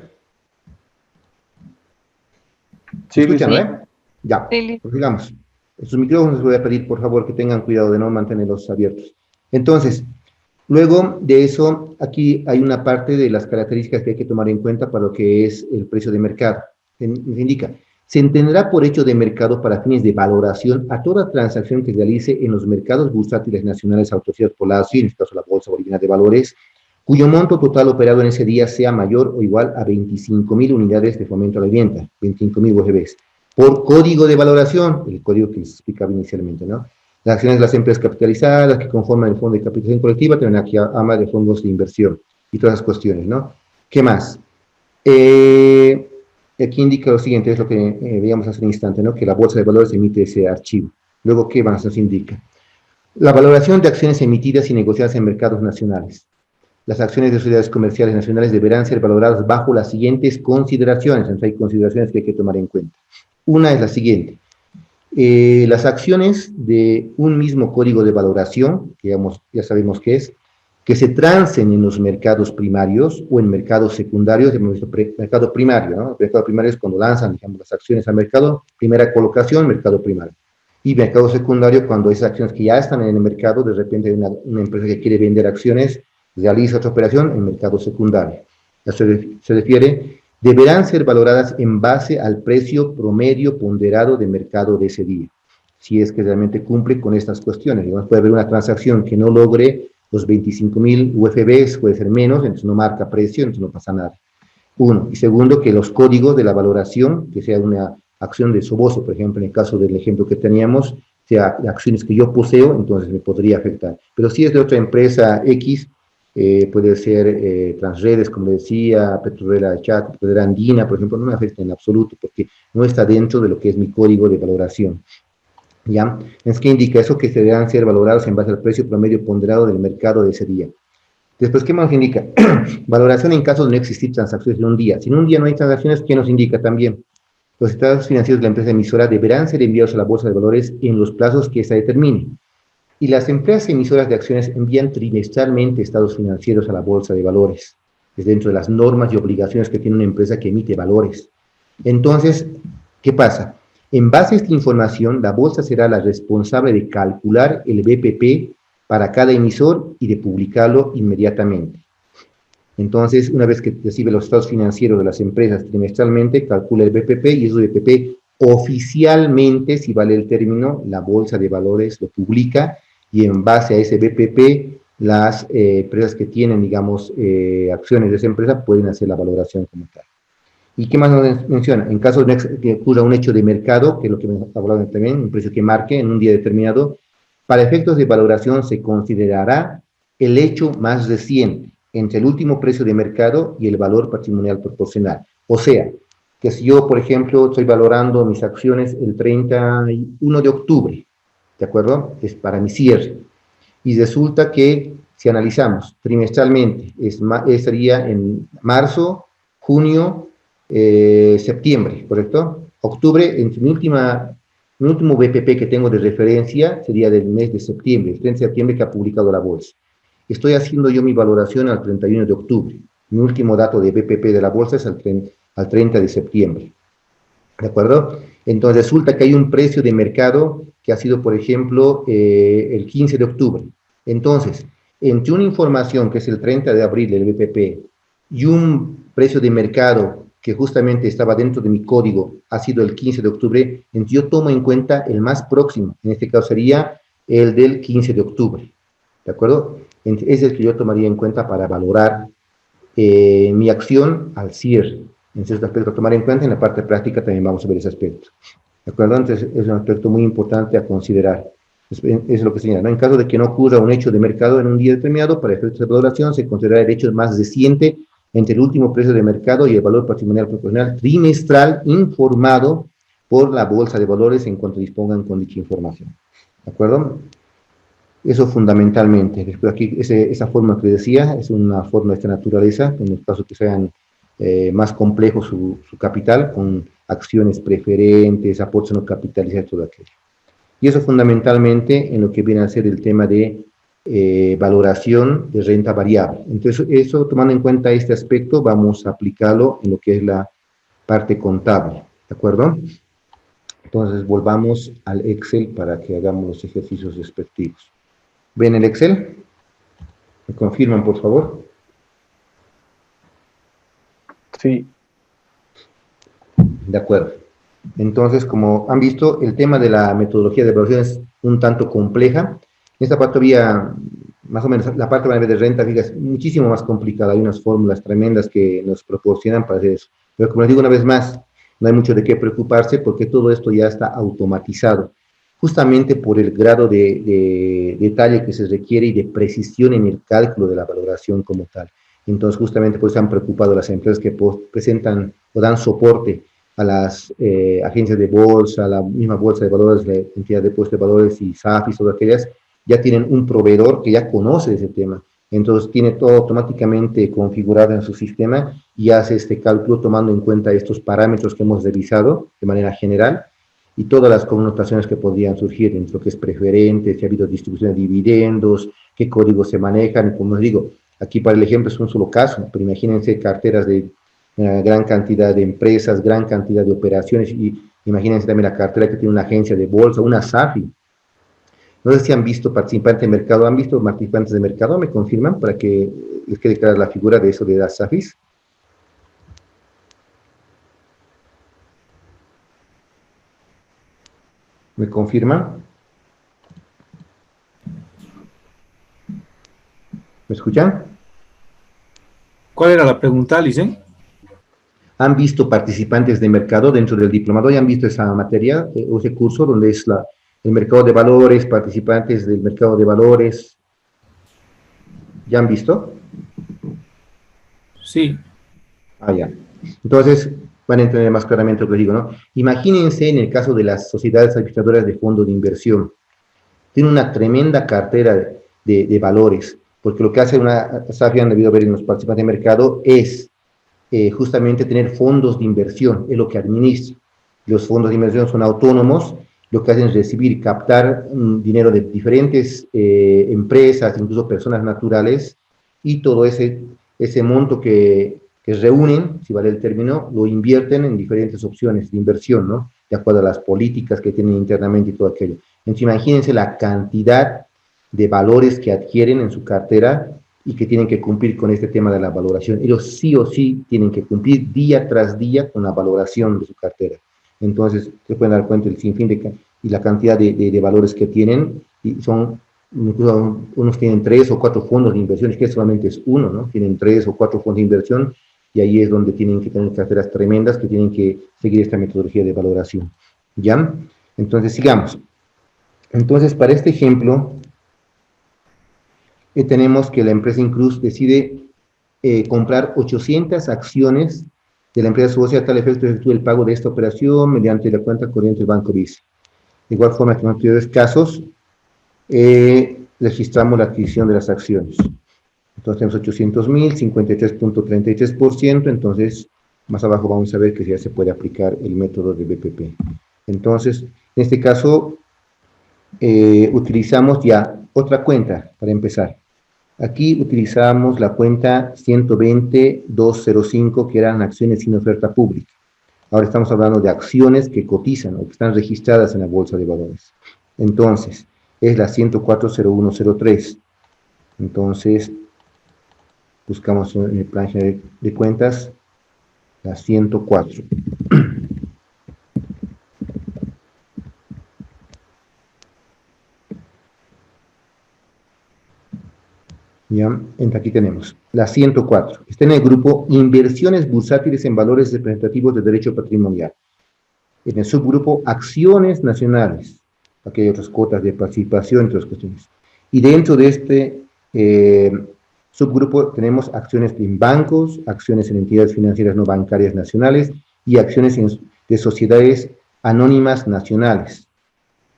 Speaker 4: Sí,
Speaker 1: ¿Me escuchan,
Speaker 4: sí.
Speaker 1: Ya,
Speaker 9: Sí.
Speaker 1: pues digamos. Sus micrófonos les voy a pedir, por favor, que tengan cuidado de no mantenerlos abiertos. Entonces, luego de eso, aquí hay una parte de las características que hay que tomar en cuenta para lo que es el precio de mercado. Nos indica, se entenderá por hecho de mercado para fines de valoración a toda transacción que realice en los mercados bursátiles nacionales autorizados por la ASI, en este caso la Bolsa Boliviana de Valores, cuyo monto total operado en ese día sea mayor o igual a 25.000 unidades de fomento a la vivienda, 25.000 UGBs, por código de valoración, el código que les explicaba inicialmente, ¿no? Las acciones de las empresas capitalizadas que conforman el fondo de capitalización colectiva, también aquí ama de fondos de inversión y todas esas cuestiones, ¿no? ¿Qué más? Aquí indica lo siguiente, es lo que veíamos hace un instante, ¿no? Que la Bolsa de Valores emite ese archivo. Luego, ¿qué más nos indica? La valoración de acciones emitidas y negociadas en mercados nacionales. Las acciones de sociedades comerciales nacionales deberán ser valoradas bajo las siguientes consideraciones. Entonces, hay consideraciones que hay que tomar en cuenta. Una es la siguiente. Las acciones de un mismo código de valoración, que ya sabemos qué es, que se trancen en los mercados primarios o en mercados secundarios, mercado primario, ¿no? El mercado primario es cuando lanzan, digamos, las acciones al mercado, primera colocación, mercado primario. Y mercado secundario, cuando esas acciones que ya están en el mercado, de repente hay una empresa que quiere vender acciones, realiza otra operación en mercado secundario. Eso se refiere, deberán ser valoradas en base al precio promedio ponderado de mercado de ese día, si es que realmente cumple con estas cuestiones. Digamos, puede haber una transacción que no logre los 25.000 UFBs, puede ser menos, entonces no marca precio, entonces no pasa nada. Uno. Y segundo, que los códigos de la valoración, que sea una acción de soboso, por ejemplo, en el caso del ejemplo que teníamos, sea acciones que yo poseo, entonces me podría afectar. Pero si es de otra empresa X, puede ser Transredes, como decía, Petrolera Chat, Petrolera Andina, por ejemplo, no me afecta en absoluto, porque no está dentro de lo que es mi código de valoración. ¿Ya? Es que indica eso, que se deberán ser valorados en base al precio promedio ponderado del mercado de ese día. Después, ¿qué más indica? Valoración en caso de no existir transacciones en un día. Si en un día no hay transacciones, ¿qué nos indica también? Los estados financieros de la empresa emisora deberán ser enviados a la bolsa de valores en los plazos que ésta determine. Y las empresas emisoras de acciones envían trimestralmente estados financieros a la bolsa de valores. Es dentro de las normas y obligaciones que tiene una empresa que emite valores. Entonces, ¿qué pasa? En base a esta información, la bolsa será la responsable de calcular el BPP para cada emisor y de publicarlo inmediatamente. Entonces, una vez que recibe los estados financieros de las empresas trimestralmente, calcula el BPP y ese BPP oficialmente, si vale el término, la bolsa de valores lo publica y en base a ese BPP, las empresas que tienen, digamos, acciones de esa empresa pueden hacer la valoración como tal. ¿Y qué más nos menciona? En caso de que ocurra un hecho de mercado, que es lo que hemos hablado también, un precio que marque en un día determinado, para efectos de valoración se considerará el hecho más reciente entre el último precio de mercado y el valor patrimonial proporcional. O sea, que si yo, por ejemplo, estoy valorando mis acciones el 31 de octubre, ¿de acuerdo? Es para mi cierre. Y resulta que, si analizamos trimestralmente, sería en marzo, junio, septiembre, ¿correcto? Octubre, en mi último BPP que tengo de referencia sería del mes de septiembre, el 30 de septiembre que ha publicado la bolsa. Estoy haciendo yo mi valoración al 31 de octubre. Mi último dato de BPP de la bolsa es al 30 de septiembre. ¿De acuerdo? Entonces resulta que hay un precio de mercado que ha sido, por ejemplo, el 15 de octubre. Entonces, entre una información que es el 30 de abril del BPP y un precio de mercado que justamente estaba dentro de mi código ha sido el 15 de octubre, entonces yo tomo en cuenta el más próximo, en este caso sería el del 15 de octubre, ¿de acuerdo? Ese es el que yo tomaría en cuenta para valorar mi acción al cierre. Entonces, este aspecto a tomar en cuenta, en la parte práctica también vamos a ver ese aspecto, ¿de acuerdo? Entonces, es un aspecto muy importante a considerar. Es lo que señala, ¿no? En caso de que no ocurra un hecho de mercado en un día determinado, para efectos de valoración, se considerará el hecho más reciente entre el último precio de mercado y el valor patrimonial proporcional trimestral informado por la Bolsa de Valores en cuanto dispongan con dicha información. ¿De acuerdo? Eso fundamentalmente. Después aquí, esa forma que decía, es una forma de esta naturaleza, en los casos que sean más complejos su capital, con acciones preferentes, aportes no capitalizados, todo aquello. Y eso fundamentalmente en lo que viene a ser el tema de valoración de renta variable. Entonces, eso, tomando en cuenta este aspecto, vamos a aplicarlo en lo que es la parte contable, ¿de acuerdo? Entonces, volvamos al Excel para que hagamos los ejercicios respectivos. ¿Ven el Excel? ¿Me confirman, por favor?
Speaker 4: Sí.
Speaker 1: De acuerdo. Entonces, como han visto, el tema de la metodología de evaluación es un tanto compleja. En esta parte había, más o menos, la parte de renta fija es muchísimo más complicada. Hay unas fórmulas tremendas que nos proporcionan para hacer eso. Pero como les digo una vez más, no hay mucho de qué preocuparse porque todo esto ya está automatizado, justamente por el grado de detalle que se requiere y de precisión en el cálculo de la valoración como tal. Entonces, justamente por eso han preocupado las empresas que presentan o dan soporte a las agencias de bolsa, a la misma bolsa de valores, la entidad de puestos de valores y SAFIs, todas aquellas, ya tienen un proveedor que ya conoce ese tema. Entonces, tiene todo automáticamente configurado en su sistema y hace este cálculo tomando en cuenta estos parámetros que hemos revisado de manera general y todas las connotaciones que podrían surgir en lo que es preferente, si ha habido distribución de dividendos, qué códigos se manejan. Y como les digo, aquí para el ejemplo es un solo caso, pero imagínense carteras de gran cantidad de empresas, gran cantidad de operaciones, y imagínense también la cartera que tiene una agencia de bolsa, una SAFI. No sé si han visto participantes de mercado, ¿han visto participantes de mercado? ¿Me confirman para que les quede clara la figura de eso de las SAFIs? ¿Me confirman? ¿Me escuchan?
Speaker 5: ¿Cuál era la pregunta, Alice?
Speaker 1: ¿Han visto participantes de mercado dentro del diplomado? ¿Ya han visto esa materia o ese curso donde es el mercado de valores, participantes del mercado de valores? ¿Ya han visto?
Speaker 5: Sí.
Speaker 1: Ah, ya. Entonces, van a entender más claramente lo que digo, ¿no? Imagínense en el caso de las sociedades administradoras de fondos de inversión. Tiene una tremenda cartera de valores, porque lo que hace una SAFI, han debido ver en los participantes de mercado, es justamente tener fondos de inversión, es lo que administra. Los fondos de inversión son autónomos, lo que hacen es recibir y captar dinero de diferentes empresas, incluso personas naturales, y todo ese monto que reúnen, si vale el término, lo invierten en diferentes opciones de inversión, ¿no? De acuerdo a las políticas que tienen internamente y todo aquello. Entonces, imagínense la cantidad de valores que adquieren en su cartera y que tienen que cumplir con este tema de la valoración. Ellos sí o sí tienen que cumplir día tras día con la valoración de su cartera. Entonces, se pueden dar cuenta del sinfín y la cantidad de valores que tienen, y son, incluso unos tienen 3 o 4 fondos de inversión, es que solamente es uno, ¿no? Tienen 3 o 4 fondos de inversión, y ahí es donde tienen que tener carteras tremendas que tienen que seguir esta metodología de valoración. ¿Ya? Entonces, sigamos. Entonces, para este ejemplo, tenemos que la empresa Incruz decide comprar 800 acciones de la empresa socia, a tal efecto efectúa el pago de esta operación mediante la cuenta corriente del Banco BICE. De igual forma que en los anteriores casos, registramos la adquisición de las acciones. Entonces tenemos 800,000, 53.33%, entonces más abajo vamos a ver que ya se puede aplicar el método de BPP. Entonces, en este caso, utilizamos ya otra cuenta para empezar. Aquí utilizamos la cuenta 120.205, que eran acciones sin oferta pública. Ahora estamos hablando de acciones que cotizan o que están registradas en la Bolsa de Valores. Entonces, es la 104.0103. Entonces, Buscamos en el plan general de cuentas la 104. Ya, aquí tenemos la 104. Está en el grupo Inversiones bursátiles en valores representativos de derecho patrimonial. En el subgrupo Acciones nacionales. Aquí hay otras cuotas de participación, entre otras cuestiones. Y dentro de este subgrupo tenemos acciones en bancos, acciones en entidades financieras no bancarias nacionales y acciones de sociedades anónimas nacionales.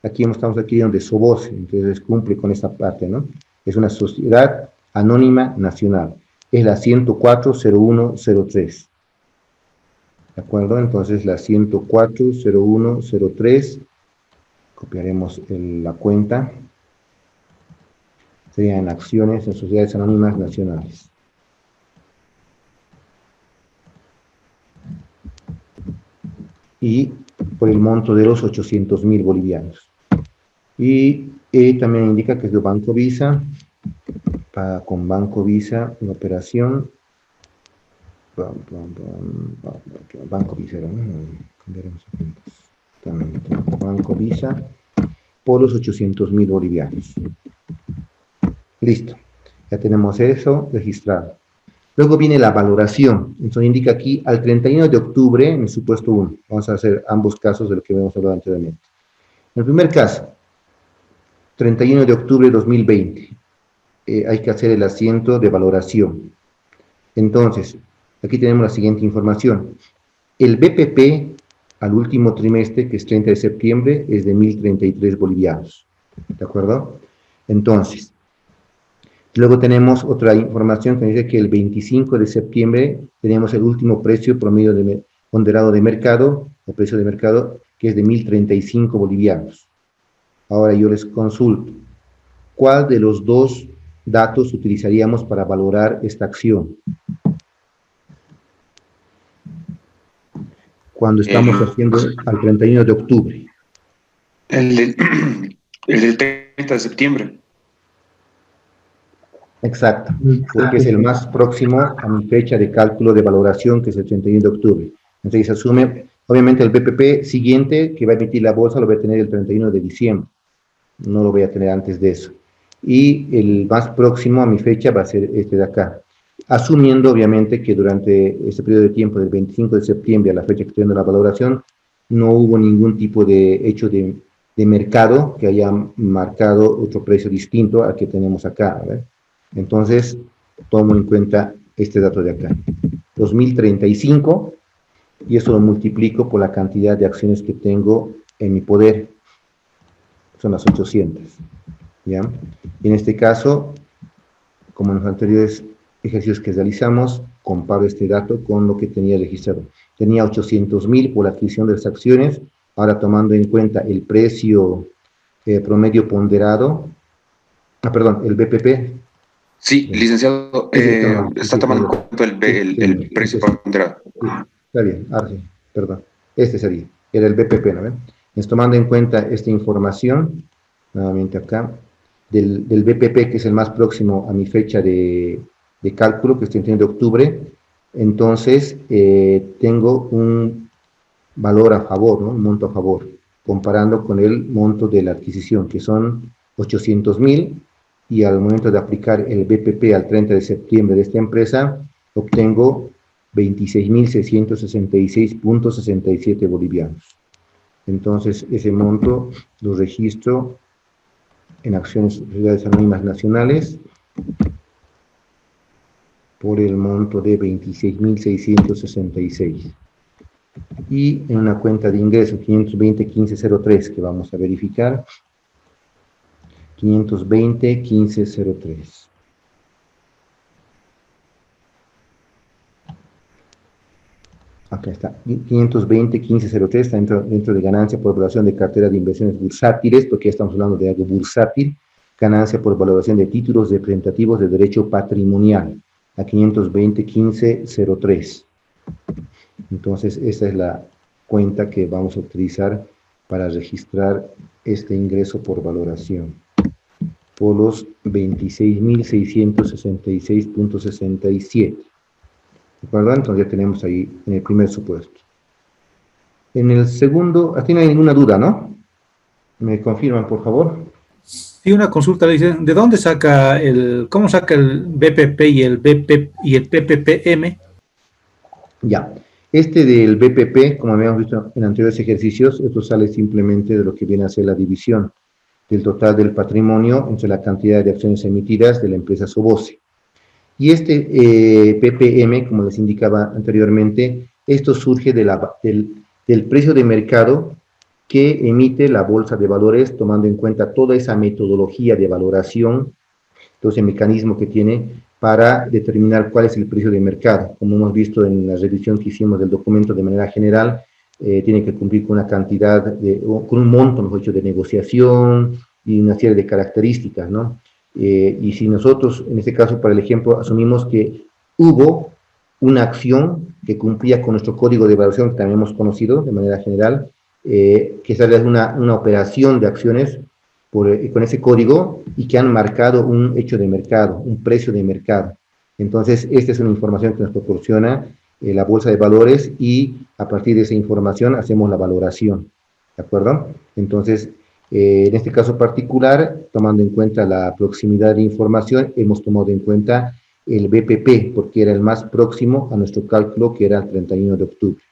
Speaker 1: Aquí estamos adquiriendo de SOBOSE, entonces cumple con esta parte, ¿no? Es una sociedad anónima nacional. Es la 1040103. ¿De acuerdo? Entonces la 1040103, copiaremos la cuenta. Serían acciones en sociedades anónimas nacionales. Y por el monto de los 800.000 bolivianos. Y también indica que es de Banco Visa, con Banco Visa en operación. Banco Visa, cambiaremos también, Banco Visa, por los 800.000 bolivianos. Listo, ya tenemos eso registrado. Luego viene la valoración. Entonces indica aquí al 31 de octubre, en el supuesto 1. Vamos a hacer ambos casos de lo que habíamos hablado anteriormente. En el primer caso, 31 de octubre de 2020, hay que hacer el asiento de valoración. Entonces, aquí tenemos la siguiente información. El BPP al último trimestre, que es 30 de septiembre, es de 1.033 bolivianos. ¿De acuerdo? Entonces, luego tenemos otra información que dice que el 25 de septiembre tenemos el último precio promedio ponderado de mercado, o precio de mercado, que es de 1.035 bolivianos. Ahora yo les consulto, ¿cuál de los dos datos utilizaríamos para valorar esta acción? Cuando estamos haciendo al 31 de octubre.
Speaker 2: El del 30 de septiembre.
Speaker 1: Exacto, porque es el más próximo a mi fecha de cálculo de valoración, que es el 31 de octubre. Entonces se asume, obviamente el BPP siguiente que va a emitir la bolsa lo voy a tener el 31 de diciembre. No lo voy a tener antes de eso. Y el más próximo a mi fecha va a ser este de acá. Asumiendo, obviamente, que durante este periodo de tiempo, del 25 de septiembre a la fecha que estoy dando la valoración, no hubo ningún tipo de hecho de mercado que haya marcado otro precio distinto al que tenemos acá, ¿verdad? Entonces, tomo en cuenta este dato de acá. 2035, y eso lo multiplico por la cantidad de acciones que tengo en mi poder. Son las 800. ¿Ya? Y en este caso, como en los anteriores ejercicios que realizamos, comparo este dato con lo que tenía registrado. Tenía 800.000 por la adquisición de las acciones, ahora tomando en cuenta el precio promedio ponderado, el BPP.
Speaker 2: Sí, licenciado, está tomando en cuenta el precio ponderado.
Speaker 1: Está bien, ahora sí, perdón. Este sería, era el BPP, ¿no ven? Es tomando en cuenta esta información, nuevamente acá, del BPP, que es el más próximo a mi fecha de cálculo, que es el 31 de octubre, entonces tengo un valor a favor, ¿no? Un monto a favor, comparando con el monto de la adquisición, que son 800.000, y al momento de aplicar el BPP al 30 de septiembre de esta empresa, obtengo 26.666.67 bolivianos. Entonces, ese monto lo registro en acciones sociedades anónimas nacionales por el monto de 26.666. Y en una cuenta de ingreso 520.1503 que vamos a verificar. 520.1503. Acá está, 520.1503 está dentro de ganancia por valoración de cartera de inversiones bursátiles, porque ya estamos hablando de algo bursátil, ganancia por valoración de títulos representativos de derecho patrimonial, a 520.1503. Entonces, esta es la cuenta que vamos a utilizar para registrar este ingreso por valoración. por los 26.666.67. ¿De acuerdo? Entonces ya tenemos ahí en el primer supuesto. En el segundo, aquí no hay ninguna duda, ¿no? ¿Me confirman, por favor?
Speaker 5: Sí, una consulta, le dicen, ¿de dónde saca cómo saca el BPP y el PPPM?
Speaker 1: Ya. Este del BPP, como habíamos visto en anteriores ejercicios, esto sale simplemente de lo que viene a ser la división del total del patrimonio entre la cantidad de acciones emitidas de la empresa Soboce. Y este PPM, como les indicaba anteriormente, esto surge del precio de mercado que emite la bolsa de valores, tomando en cuenta toda esa metodología de valoración, todo ese mecanismo que tiene para determinar cuál es el precio de mercado. Como hemos visto en la revisión que hicimos del documento de manera general, tiene que cumplir con una cantidad, con un monto, mejor dicho, de negociación y una serie de características, ¿no? Y si nosotros, en este caso, para el ejemplo, asumimos que hubo una acción que cumplía con nuestro código de evaluación, que también hemos conocido de manera general, que es una operación de acciones con ese código y que han marcado un hecho de mercado, un precio de mercado. Entonces, esta es una información que nos proporciona la bolsa de valores y a partir de esa información hacemos la valoración, ¿de acuerdo? Entonces, en este caso particular, tomando en cuenta la proximidad de información, hemos tomado en cuenta el BPP, porque era el más próximo a nuestro cálculo, que era el 31 de octubre.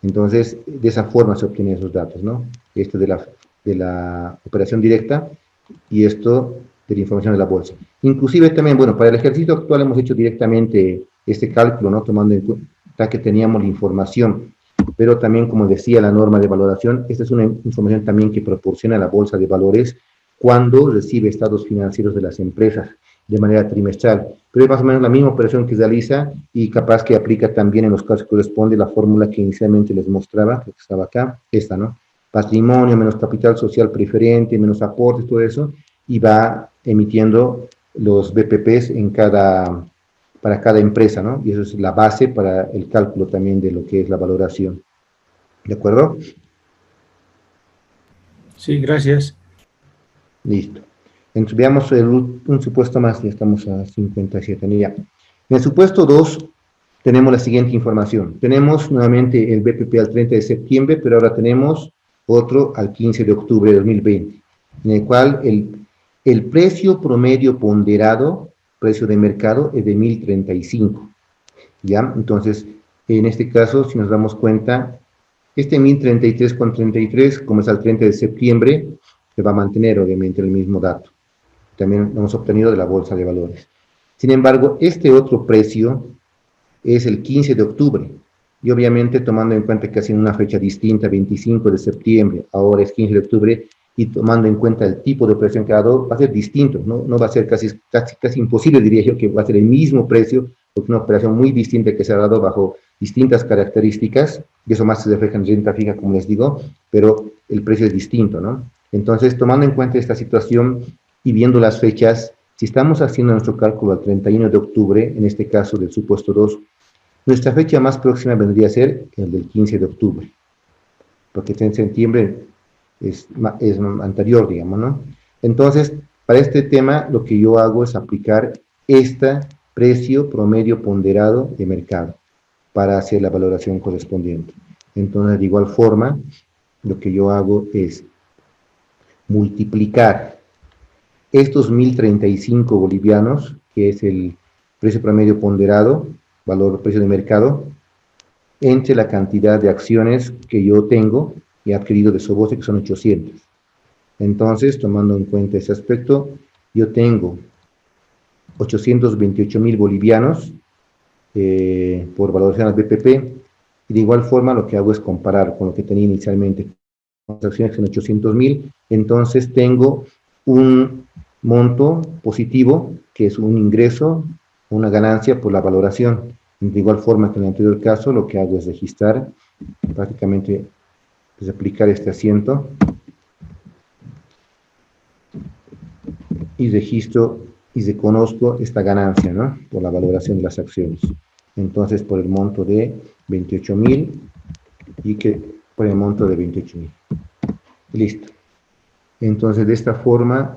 Speaker 1: Entonces, de esa forma se obtienen esos datos, ¿no? Esto de la operación directa y esto de la información de la bolsa. Inclusive también, bueno, para el ejercicio actual hemos hecho directamente este cálculo, ¿no? Tomando en cuenta que teníamos la información, pero también, como decía la norma de valoración, esta es una información también que proporciona la bolsa de valores cuando recibe estados financieros de las empresas de manera trimestral. Pero es más o menos la misma operación que se realiza y capaz que aplica también en los casos que corresponde la fórmula que inicialmente les mostraba, que estaba acá, esta, ¿no? Patrimonio menos capital social preferente, menos aportes, todo eso, y va emitiendo los BPPs para cada empresa, ¿no? Y eso es la base para el cálculo también de lo que es la valoración. ¿De acuerdo?
Speaker 5: Sí, gracias.
Speaker 1: Listo. Entonces, veamos un supuesto más, ya estamos a 57. Ya. En el supuesto 2 tenemos la siguiente información. Tenemos nuevamente el BPP al 30 de septiembre, pero ahora tenemos otro al 15 de octubre de 2020, en el cual el precio promedio ponderado, precio de mercado, es de 1.035. ¿Ya? Entonces, en este caso, si nos damos cuenta, este 1.033,33, como es al 30 de septiembre, se va a mantener obviamente el mismo dato. También lo hemos obtenido de la bolsa de valores. Sin embargo, este otro precio es el 15 de octubre, y obviamente tomando en cuenta que ha sido una fecha distinta, 25 de septiembre, ahora es 15 de octubre, y tomando en cuenta el tipo de operación que ha dado, va a ser distinto, no va a ser casi imposible, diría yo, que va a ser el mismo precio, porque es una operación muy distinta que se ha dado bajo distintas características, y eso más se refleja en renta fija, como les digo, pero el precio es distinto, ¿no? Entonces, tomando en cuenta esta situación y viendo las fechas, si estamos haciendo nuestro cálculo al 31 de octubre, en este caso del supuesto 2, nuestra fecha más próxima vendría a ser el del 15 de octubre, porque en septiembre es anterior, digamos, ¿no? Entonces, para este tema, lo que yo hago es aplicar este precio promedio ponderado de mercado para hacer la valoración correspondiente. Entonces, de igual forma, lo que yo hago es multiplicar estos 1.035 bolivianos, que es el precio promedio ponderado, precio de mercado, entre la cantidad de acciones que yo tengo y he adquirido de Soboce, que son 800. Entonces, tomando en cuenta ese aspecto, yo tengo 828.000 bolivianos por valoración al BPP, y de igual forma lo que hago es comparar con lo que tenía inicialmente, las acciones en 800.000, entonces tengo un monto positivo, que es un ingreso, una ganancia por la valoración. De igual forma que en el anterior caso, lo que hago es registrar, prácticamente es aplicar este asiento, y registro y reconozco esta ganancia, ¿no? Por la valoración de las acciones. Entonces, por el monto de 28.000 y que por el monto de 28.000. Listo. Entonces, de esta forma,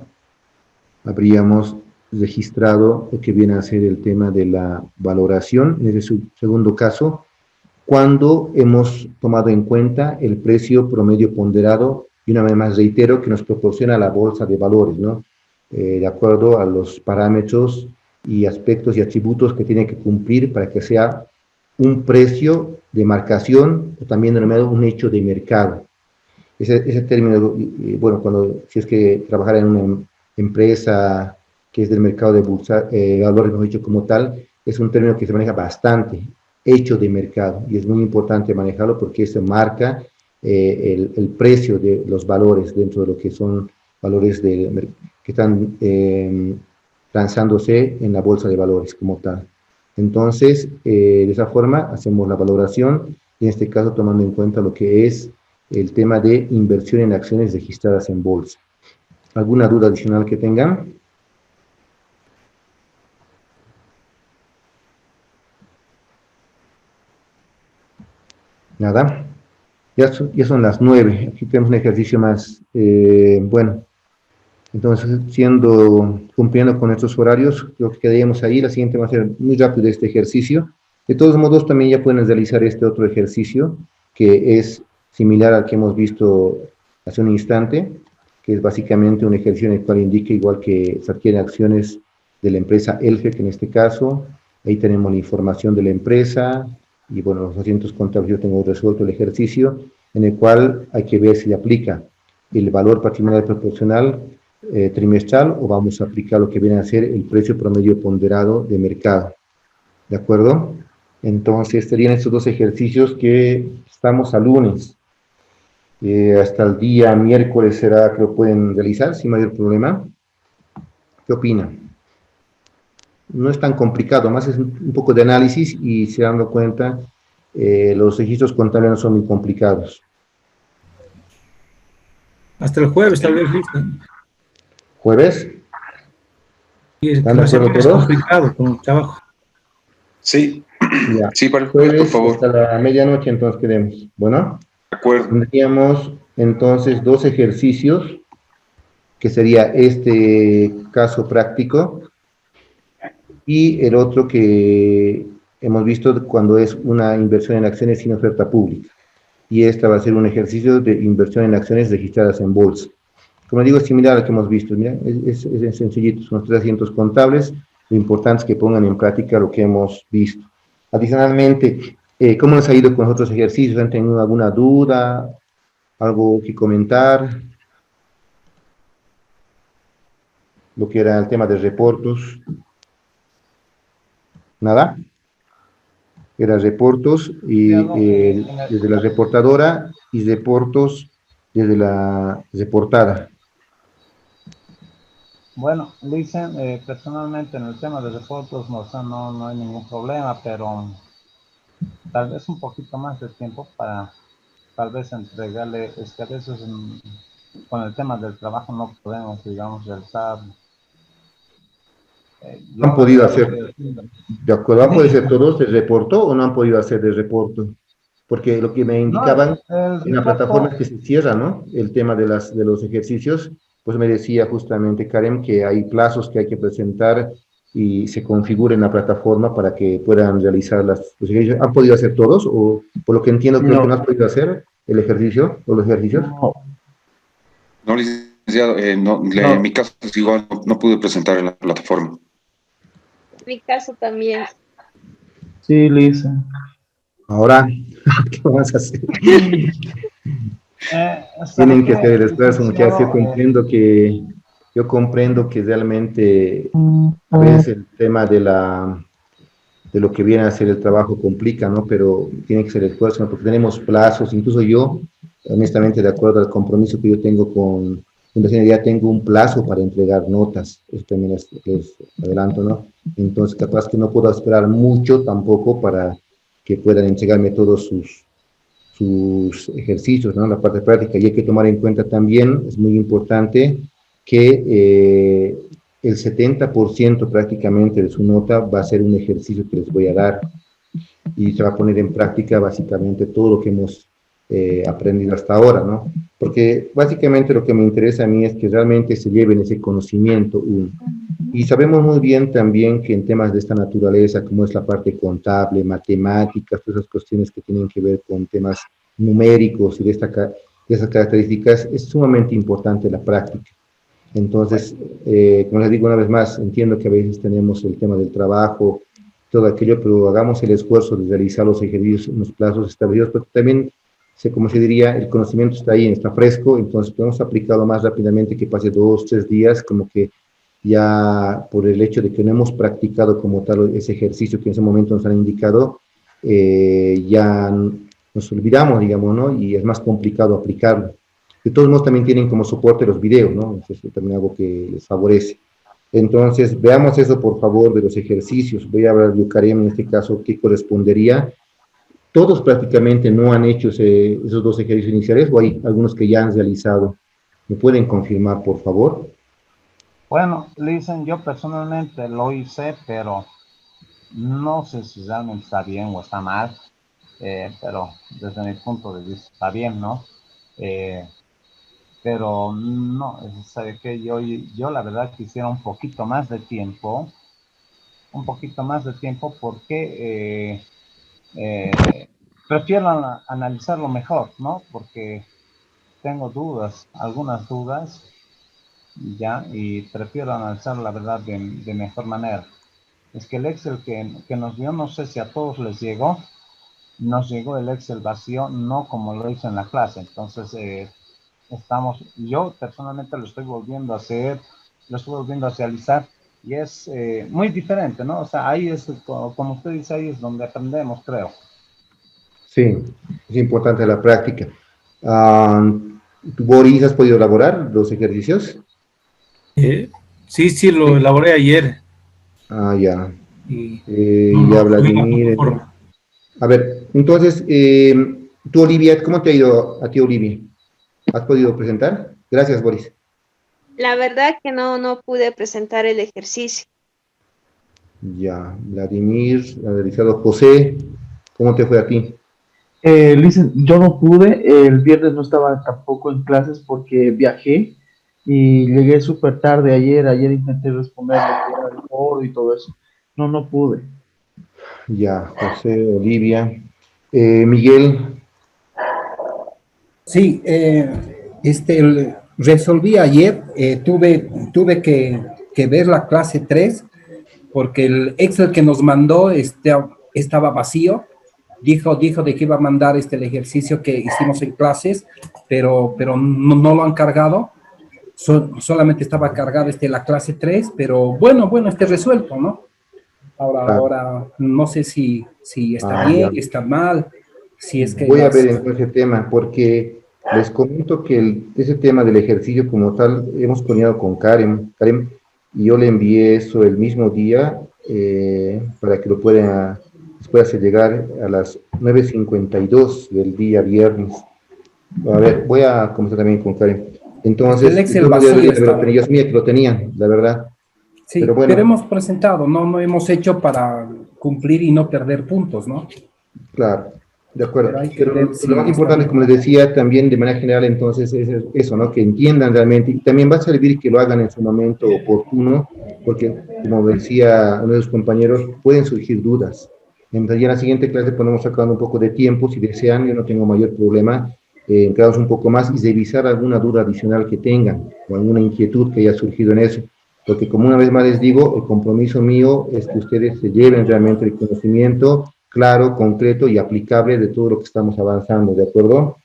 Speaker 1: habríamos registrado lo que viene a ser el tema de la valoración, en ese segundo caso, cuando hemos tomado en cuenta el precio promedio ponderado, y una vez más reitero, que nos proporciona la bolsa de valores, ¿no? De acuerdo a los parámetros y aspectos y atributos que tiene que cumplir para que sea un precio de marcación, o también denominado un hecho de mercado. Ese término, bueno, si es que trabajara en una empresa que es del mercado de bolsa, valores, mejor dicho, como tal, es un término que se maneja bastante, hecho de mercado, y es muy importante manejarlo porque eso marca el precio de los valores dentro de lo que son valores que están transándose en la bolsa de valores como tal. Entonces, de esa forma hacemos la valoración, y en este caso tomando en cuenta lo que es el tema de inversión en acciones registradas en bolsa. ¿Alguna duda adicional que tengan? Nada. Ya son las 9. Aquí tenemos un ejercicio más, bueno. Entonces, cumpliendo con estos horarios, creo que quedaríamos ahí. La siguiente va a ser muy rápido este ejercicio. De todos modos, también ya pueden realizar este otro ejercicio, que es similar al que hemos visto hace un instante, que es básicamente un ejercicio en el cual indica igual que se adquieren acciones de la empresa ELGE, que en este caso, ahí tenemos la información de la empresa, y bueno, los asientos contables yo tengo resuelto el ejercicio, en el cual hay que ver si le aplica el valor patrimonial proporcional trimestral, o vamos a aplicar lo que viene a ser el precio promedio ponderado de mercado. ¿De acuerdo? Entonces, serían estos dos ejercicios que estamos a lunes. Hasta el día miércoles será que lo pueden realizar sin mayor problema. ¿Qué opinan? No es tan complicado, más es un poco de análisis y se dan cuenta, los registros contables no son muy complicados.
Speaker 5: Hasta el jueves tal vez, listo.
Speaker 1: ¿Jueves?
Speaker 5: Sí,
Speaker 1: ¿Están de acuerdo
Speaker 5: es
Speaker 1: todos?
Speaker 5: complicado con el trabajo.
Speaker 2: Sí,
Speaker 1: Ya.
Speaker 2: sí, para el jueves, por
Speaker 1: Jueves
Speaker 2: favor.
Speaker 1: hasta la medianoche, entonces quedemos. Bueno,
Speaker 2: De acuerdo.
Speaker 1: tendríamos entonces dos ejercicios, que sería este caso práctico, y el otro que hemos visto cuando es una inversión en acciones sin oferta pública. Y esta va a ser un ejercicio de inversión en acciones registradas en bolsa. Como digo, es similar al que hemos visto. Mira, es sencillito, son 3 asientos contables. Lo importante es que pongan en práctica lo que hemos visto. Adicionalmente, ¿cómo les ha ido con los otros ejercicios? ¿Han tenido alguna duda? ¿Algo que comentar? Lo que era el tema de reportos. ¿Nada? Era reportos y desde la reportadora y reportos desde la reportada.
Speaker 8: Bueno, dicen, personalmente en el tema de reportes no hay ningún problema, pero tal vez un poquito más de tiempo para tal vez entregarle, es que a veces con el tema del trabajo no podemos, digamos, realizar.
Speaker 1: ¿Han podido hacer, de acuerdo, han podido hacer todos el reporto o no han podido hacer el reporto? Porque lo que me indicaban en la plataforma es que se cierra, ¿no? El tema de los ejercicios. Pues me decía justamente Karen que hay plazos que hay que presentar y se configura en la plataforma para que puedan realizar los ejercicios. ¿Han podido hacer todos? O por lo que entiendo, creo que no has podido hacer el ejercicio o los ejercicios.
Speaker 2: No, licenciado, en mi caso pues, igual no pude presentar en la plataforma.
Speaker 9: En mi caso también.
Speaker 7: Sí, Lisa.
Speaker 1: Ahora, ¿qué vamos a hacer? Tienen que hacer el esfuerzo, muchachos. Yo comprendo que realmente a veces el tema de lo que viene a ser el trabajo complica, ¿no? Pero tiene que ser el esfuerzo, ¿no? Porque tenemos plazos. Incluso yo, honestamente, de acuerdo al compromiso que yo tengo con Fundación, ya tengo un plazo para entregar notas. Eso también les adelanto, ¿no? Entonces, capaz que no puedo esperar mucho tampoco para que puedan entregarme todos sus ejercicios, ¿no? La parte práctica. Y hay que tomar en cuenta también, es muy importante, que el 70% prácticamente de su nota va a ser un ejercicio que les voy a dar y se va a poner en práctica básicamente todo lo que hemos aprendido hasta ahora, ¿no? porque básicamente lo que me interesa a mí es que realmente se lleven ese conocimiento uno. Y sabemos muy bien también que en temas de esta naturaleza, como es la parte contable, matemáticas, todas esas cuestiones que tienen que ver con temas numéricos y de esas características, es sumamente importante la práctica. Entonces, como les digo una vez más, entiendo que a veces tenemos el tema del trabajo, todo aquello, pero hagamos el esfuerzo de realizar los ejercicios en los plazos establecidos, porque también, como se diría, el conocimiento está ahí, está fresco, entonces podemos aplicarlo más rápidamente que pase 2, 3 días, como que ya por el hecho de que no hemos practicado como tal ese ejercicio que en ese momento nos han indicado, ya nos olvidamos, digamos, ¿no? Y es más complicado aplicarlo. De todos modos, también tienen como soporte los videos, ¿no? Eso es también algo que les favorece. Entonces, veamos eso, por favor, de los ejercicios. Voy a hablar de Karem, en este caso, ¿qué correspondería? Todos prácticamente no han hecho esos 2 ejercicios iniciales, o hay algunos que ya han realizado. ¿Me pueden confirmar, por favor?
Speaker 8: Bueno, Listen, yo personalmente lo hice, pero no sé si realmente está bien o está mal, pero desde mi punto de vista está bien, ¿no? Pero no, sabe que yo la verdad quisiera un poquito más de tiempo porque prefiero analizarlo mejor, ¿no? Porque tengo dudas, algunas dudas, ya, y prefiero analizarlo la verdad de mejor manera. Es que el Excel que nos dio, no sé si a todos les llegó, nos llegó el Excel vacío, no como lo hice en la clase, entonces yo personalmente lo estoy volviendo a hacer, lo estoy volviendo a realizar y es muy diferente, ¿no? O sea, ahí es, como usted dice, ahí es donde aprendemos, creo.
Speaker 1: Sí, es importante la práctica. ¿Tú, Boris, has podido elaborar los ejercicios?
Speaker 5: Sí, lo elaboré ayer.
Speaker 1: Ah, ya.
Speaker 5: Y
Speaker 1: Ya, Vladimir. A ver, entonces, tú, Olivia, ¿cómo te ha ido a ti, Olivia? ¿Has podido presentar? Gracias, Boris.
Speaker 11: La verdad que no pude presentar el ejercicio.
Speaker 1: Ya, Vladimir, ha realizado. José, ¿cómo te fue a ti?
Speaker 7: Listen, yo no pude, el viernes no estaba tampoco en clases porque viajé y llegué súper tarde ayer intenté responder lo que era el foro y todo eso. No pude.
Speaker 1: Ya, José, Olivia. Miguel.
Speaker 6: Sí, resolví ayer, tuve que ver la clase 3 porque el Excel que nos mandó estaba vacío. Dijo de que iba a mandar el ejercicio que hicimos en clases, pero no lo han cargado. Solamente estaba cargada la clase 3, pero bueno, resuelto, ¿no? Ahora no sé si está bien,
Speaker 1: Ya.
Speaker 6: está mal, si es que...
Speaker 1: Voy a ver entonces ese tema, porque les comento que ese tema del ejercicio como tal, hemos coordinado con Karen, y yo le envié eso el mismo día para que lo les pueda hacer llegar a las 9:52 del día viernes. A ver, voy a comenzar también con Karen. Entonces,
Speaker 6: el Excel vacío
Speaker 1: yo asumía que lo tenían, la verdad.
Speaker 6: Sí,
Speaker 1: pero bueno,
Speaker 6: hemos presentado, no hemos hecho para cumplir y no perder puntos, ¿no?
Speaker 1: claro, de acuerdo.
Speaker 6: Pero
Speaker 1: Lo más importante, como les decía, también de manera general, entonces, es eso, ¿no? Que entiendan realmente, y también va a servir que lo hagan en su momento oportuno, porque, como decía uno de los compañeros, pueden surgir dudas. Entonces, ya en la siguiente clase podemos sacar un poco de tiempo, si desean, yo no tengo mayor problema, entrarnos un poco más y revisar alguna duda adicional que tengan, o alguna inquietud que haya surgido en eso. Porque, como una vez más les digo, el compromiso mío es que ustedes se lleven realmente el conocimiento claro, concreto y aplicable de todo lo que estamos avanzando, ¿de acuerdo?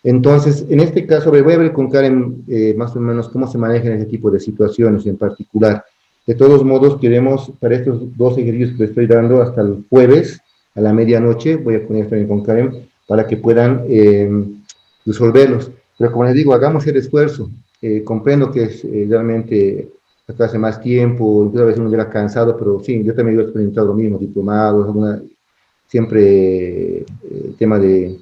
Speaker 1: Entonces, en este caso, voy a ver con Karen más o menos cómo se manejan ese tipo de situaciones en particular. De todos modos, queremos, para estos 2 ejercicios que les estoy dando hasta el jueves, a la medianoche, voy a poner también con Karen, para que puedan resolverlos. Pero como les digo, hagamos el esfuerzo. Comprendo que es realmente acá hace más tiempo, incluso a veces uno hubiera cansado, pero sí, yo también he experimentado lo mismo, diplomados, siempre el tema de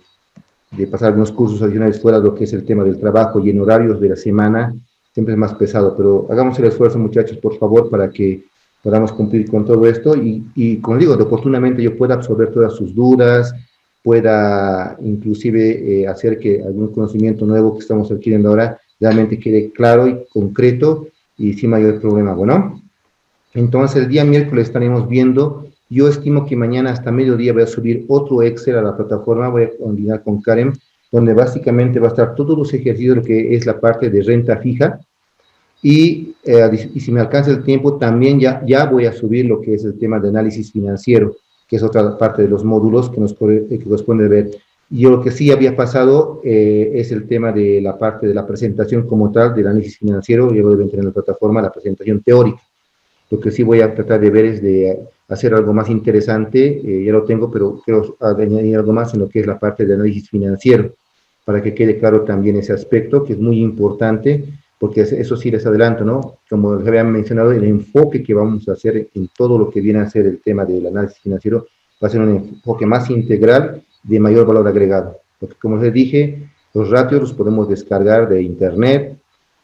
Speaker 1: pasar algunos cursos adicionales fuera de lo que es el tema del trabajo y en horarios de la semana, siempre es más pesado, pero hagamos el esfuerzo, muchachos, por favor, para que podamos cumplir con todo esto y como digo, oportunamente yo pueda absorber todas sus dudas, pueda inclusive hacer que algún conocimiento nuevo que estamos adquiriendo ahora realmente quede claro y concreto y sin mayor problema. Bueno, entonces el día miércoles estaremos viendo. Yo estimo que mañana hasta mediodía voy a subir otro Excel a la plataforma, voy a coordinar con Karen, donde básicamente va a estar todos los ejercicios de lo que es la parte de renta fija, y si me alcanza el tiempo también ya voy a subir lo que es el tema de análisis financiero, que es otra parte de los módulos que nos corresponde ver. Yo lo que sí había pasado es el tema de la parte de la presentación como tal, del análisis financiero. Yo deben tener en la plataforma la presentación teórica. Lo que sí voy a tratar de ver es de hacer algo más interesante, ya lo tengo, pero quiero añadir algo más en lo que es la parte de análisis financiero, para que quede claro también ese aspecto, que es muy importante, porque eso sí les adelanto, ¿no? Como les había mencionado, el enfoque que vamos a hacer en todo lo que viene a ser el tema del análisis financiero va a ser un enfoque más integral, de mayor valor agregado. Porque como les dije, los ratios los podemos descargar de internet,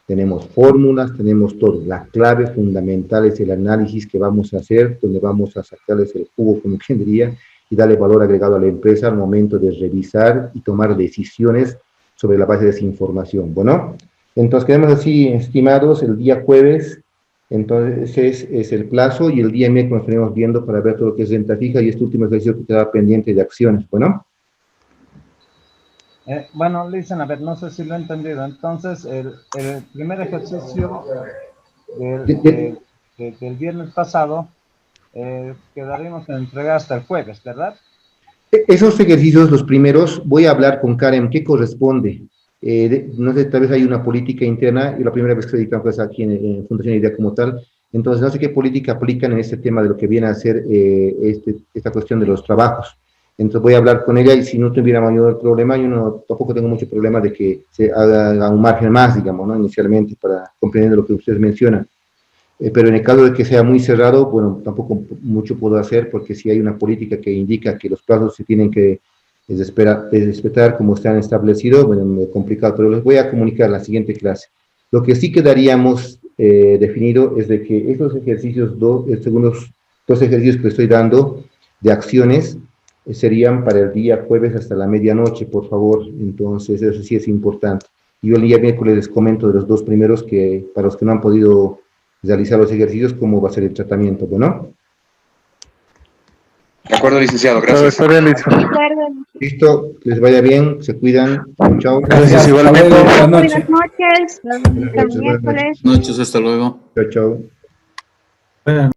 Speaker 1: tenemos fórmulas, tenemos todo. La clave fundamental es el análisis que vamos a hacer, donde vamos a sacarles el jugo, como quien diría, y darle valor agregado a la empresa al momento de revisar y tomar decisiones sobre la base de esa información. Bueno, entonces quedamos así, estimados, el día jueves, entonces es el plazo, y el día miércoles nos estaremos viendo para ver todo lo que es renta fija y este último ejercicio que queda pendiente de acciones. Bueno.
Speaker 8: Bueno, Listen, a ver, no sé si lo he entendido. Entonces, el primer ejercicio del viernes pasado quedaríamos en entrega hasta el jueves, ¿verdad?
Speaker 1: Esos ejercicios, los primeros, voy a hablar con Karen, ¿qué corresponde? No sé, tal vez hay una política interna, y la primera vez que editamos aquí en Fundación Idea como tal, entonces no sé qué política aplican en este tema de lo que viene a ser esta cuestión de los trabajos. Entonces voy a hablar con ella, y si no tuviera mayor problema, yo tampoco tengo mucho problema de que se haga un margen más, digamos, ¿no? Inicialmente, para comprender lo que ustedes mencionan. Pero en el caso de que sea muy cerrado, bueno, tampoco mucho puedo hacer, porque si hay una política que indica que los plazos se tienen que respetar como están establecidos, bueno, me complicado, pero les voy a comunicar en la siguiente clase. Lo que sí quedaríamos definido es de que estos ejercicios, segundos dos ejercicios que estoy dando de acciones, serían para el día jueves hasta la medianoche, por favor. Entonces eso sí es importante. Yo el día miércoles les comento de los dos primeros, que para los que no han podido realizar los ejercicios, cómo va a ser el tratamiento. Bueno.
Speaker 2: De acuerdo, licenciado, gracias.
Speaker 1: Listo, que les vaya bien, se cuidan. Chao.
Speaker 5: Gracias, igualmente.
Speaker 11: Buenas noches. Hasta el miércoles.
Speaker 3: Noches, hasta luego.
Speaker 1: Chao, chao.
Speaker 5: Buenas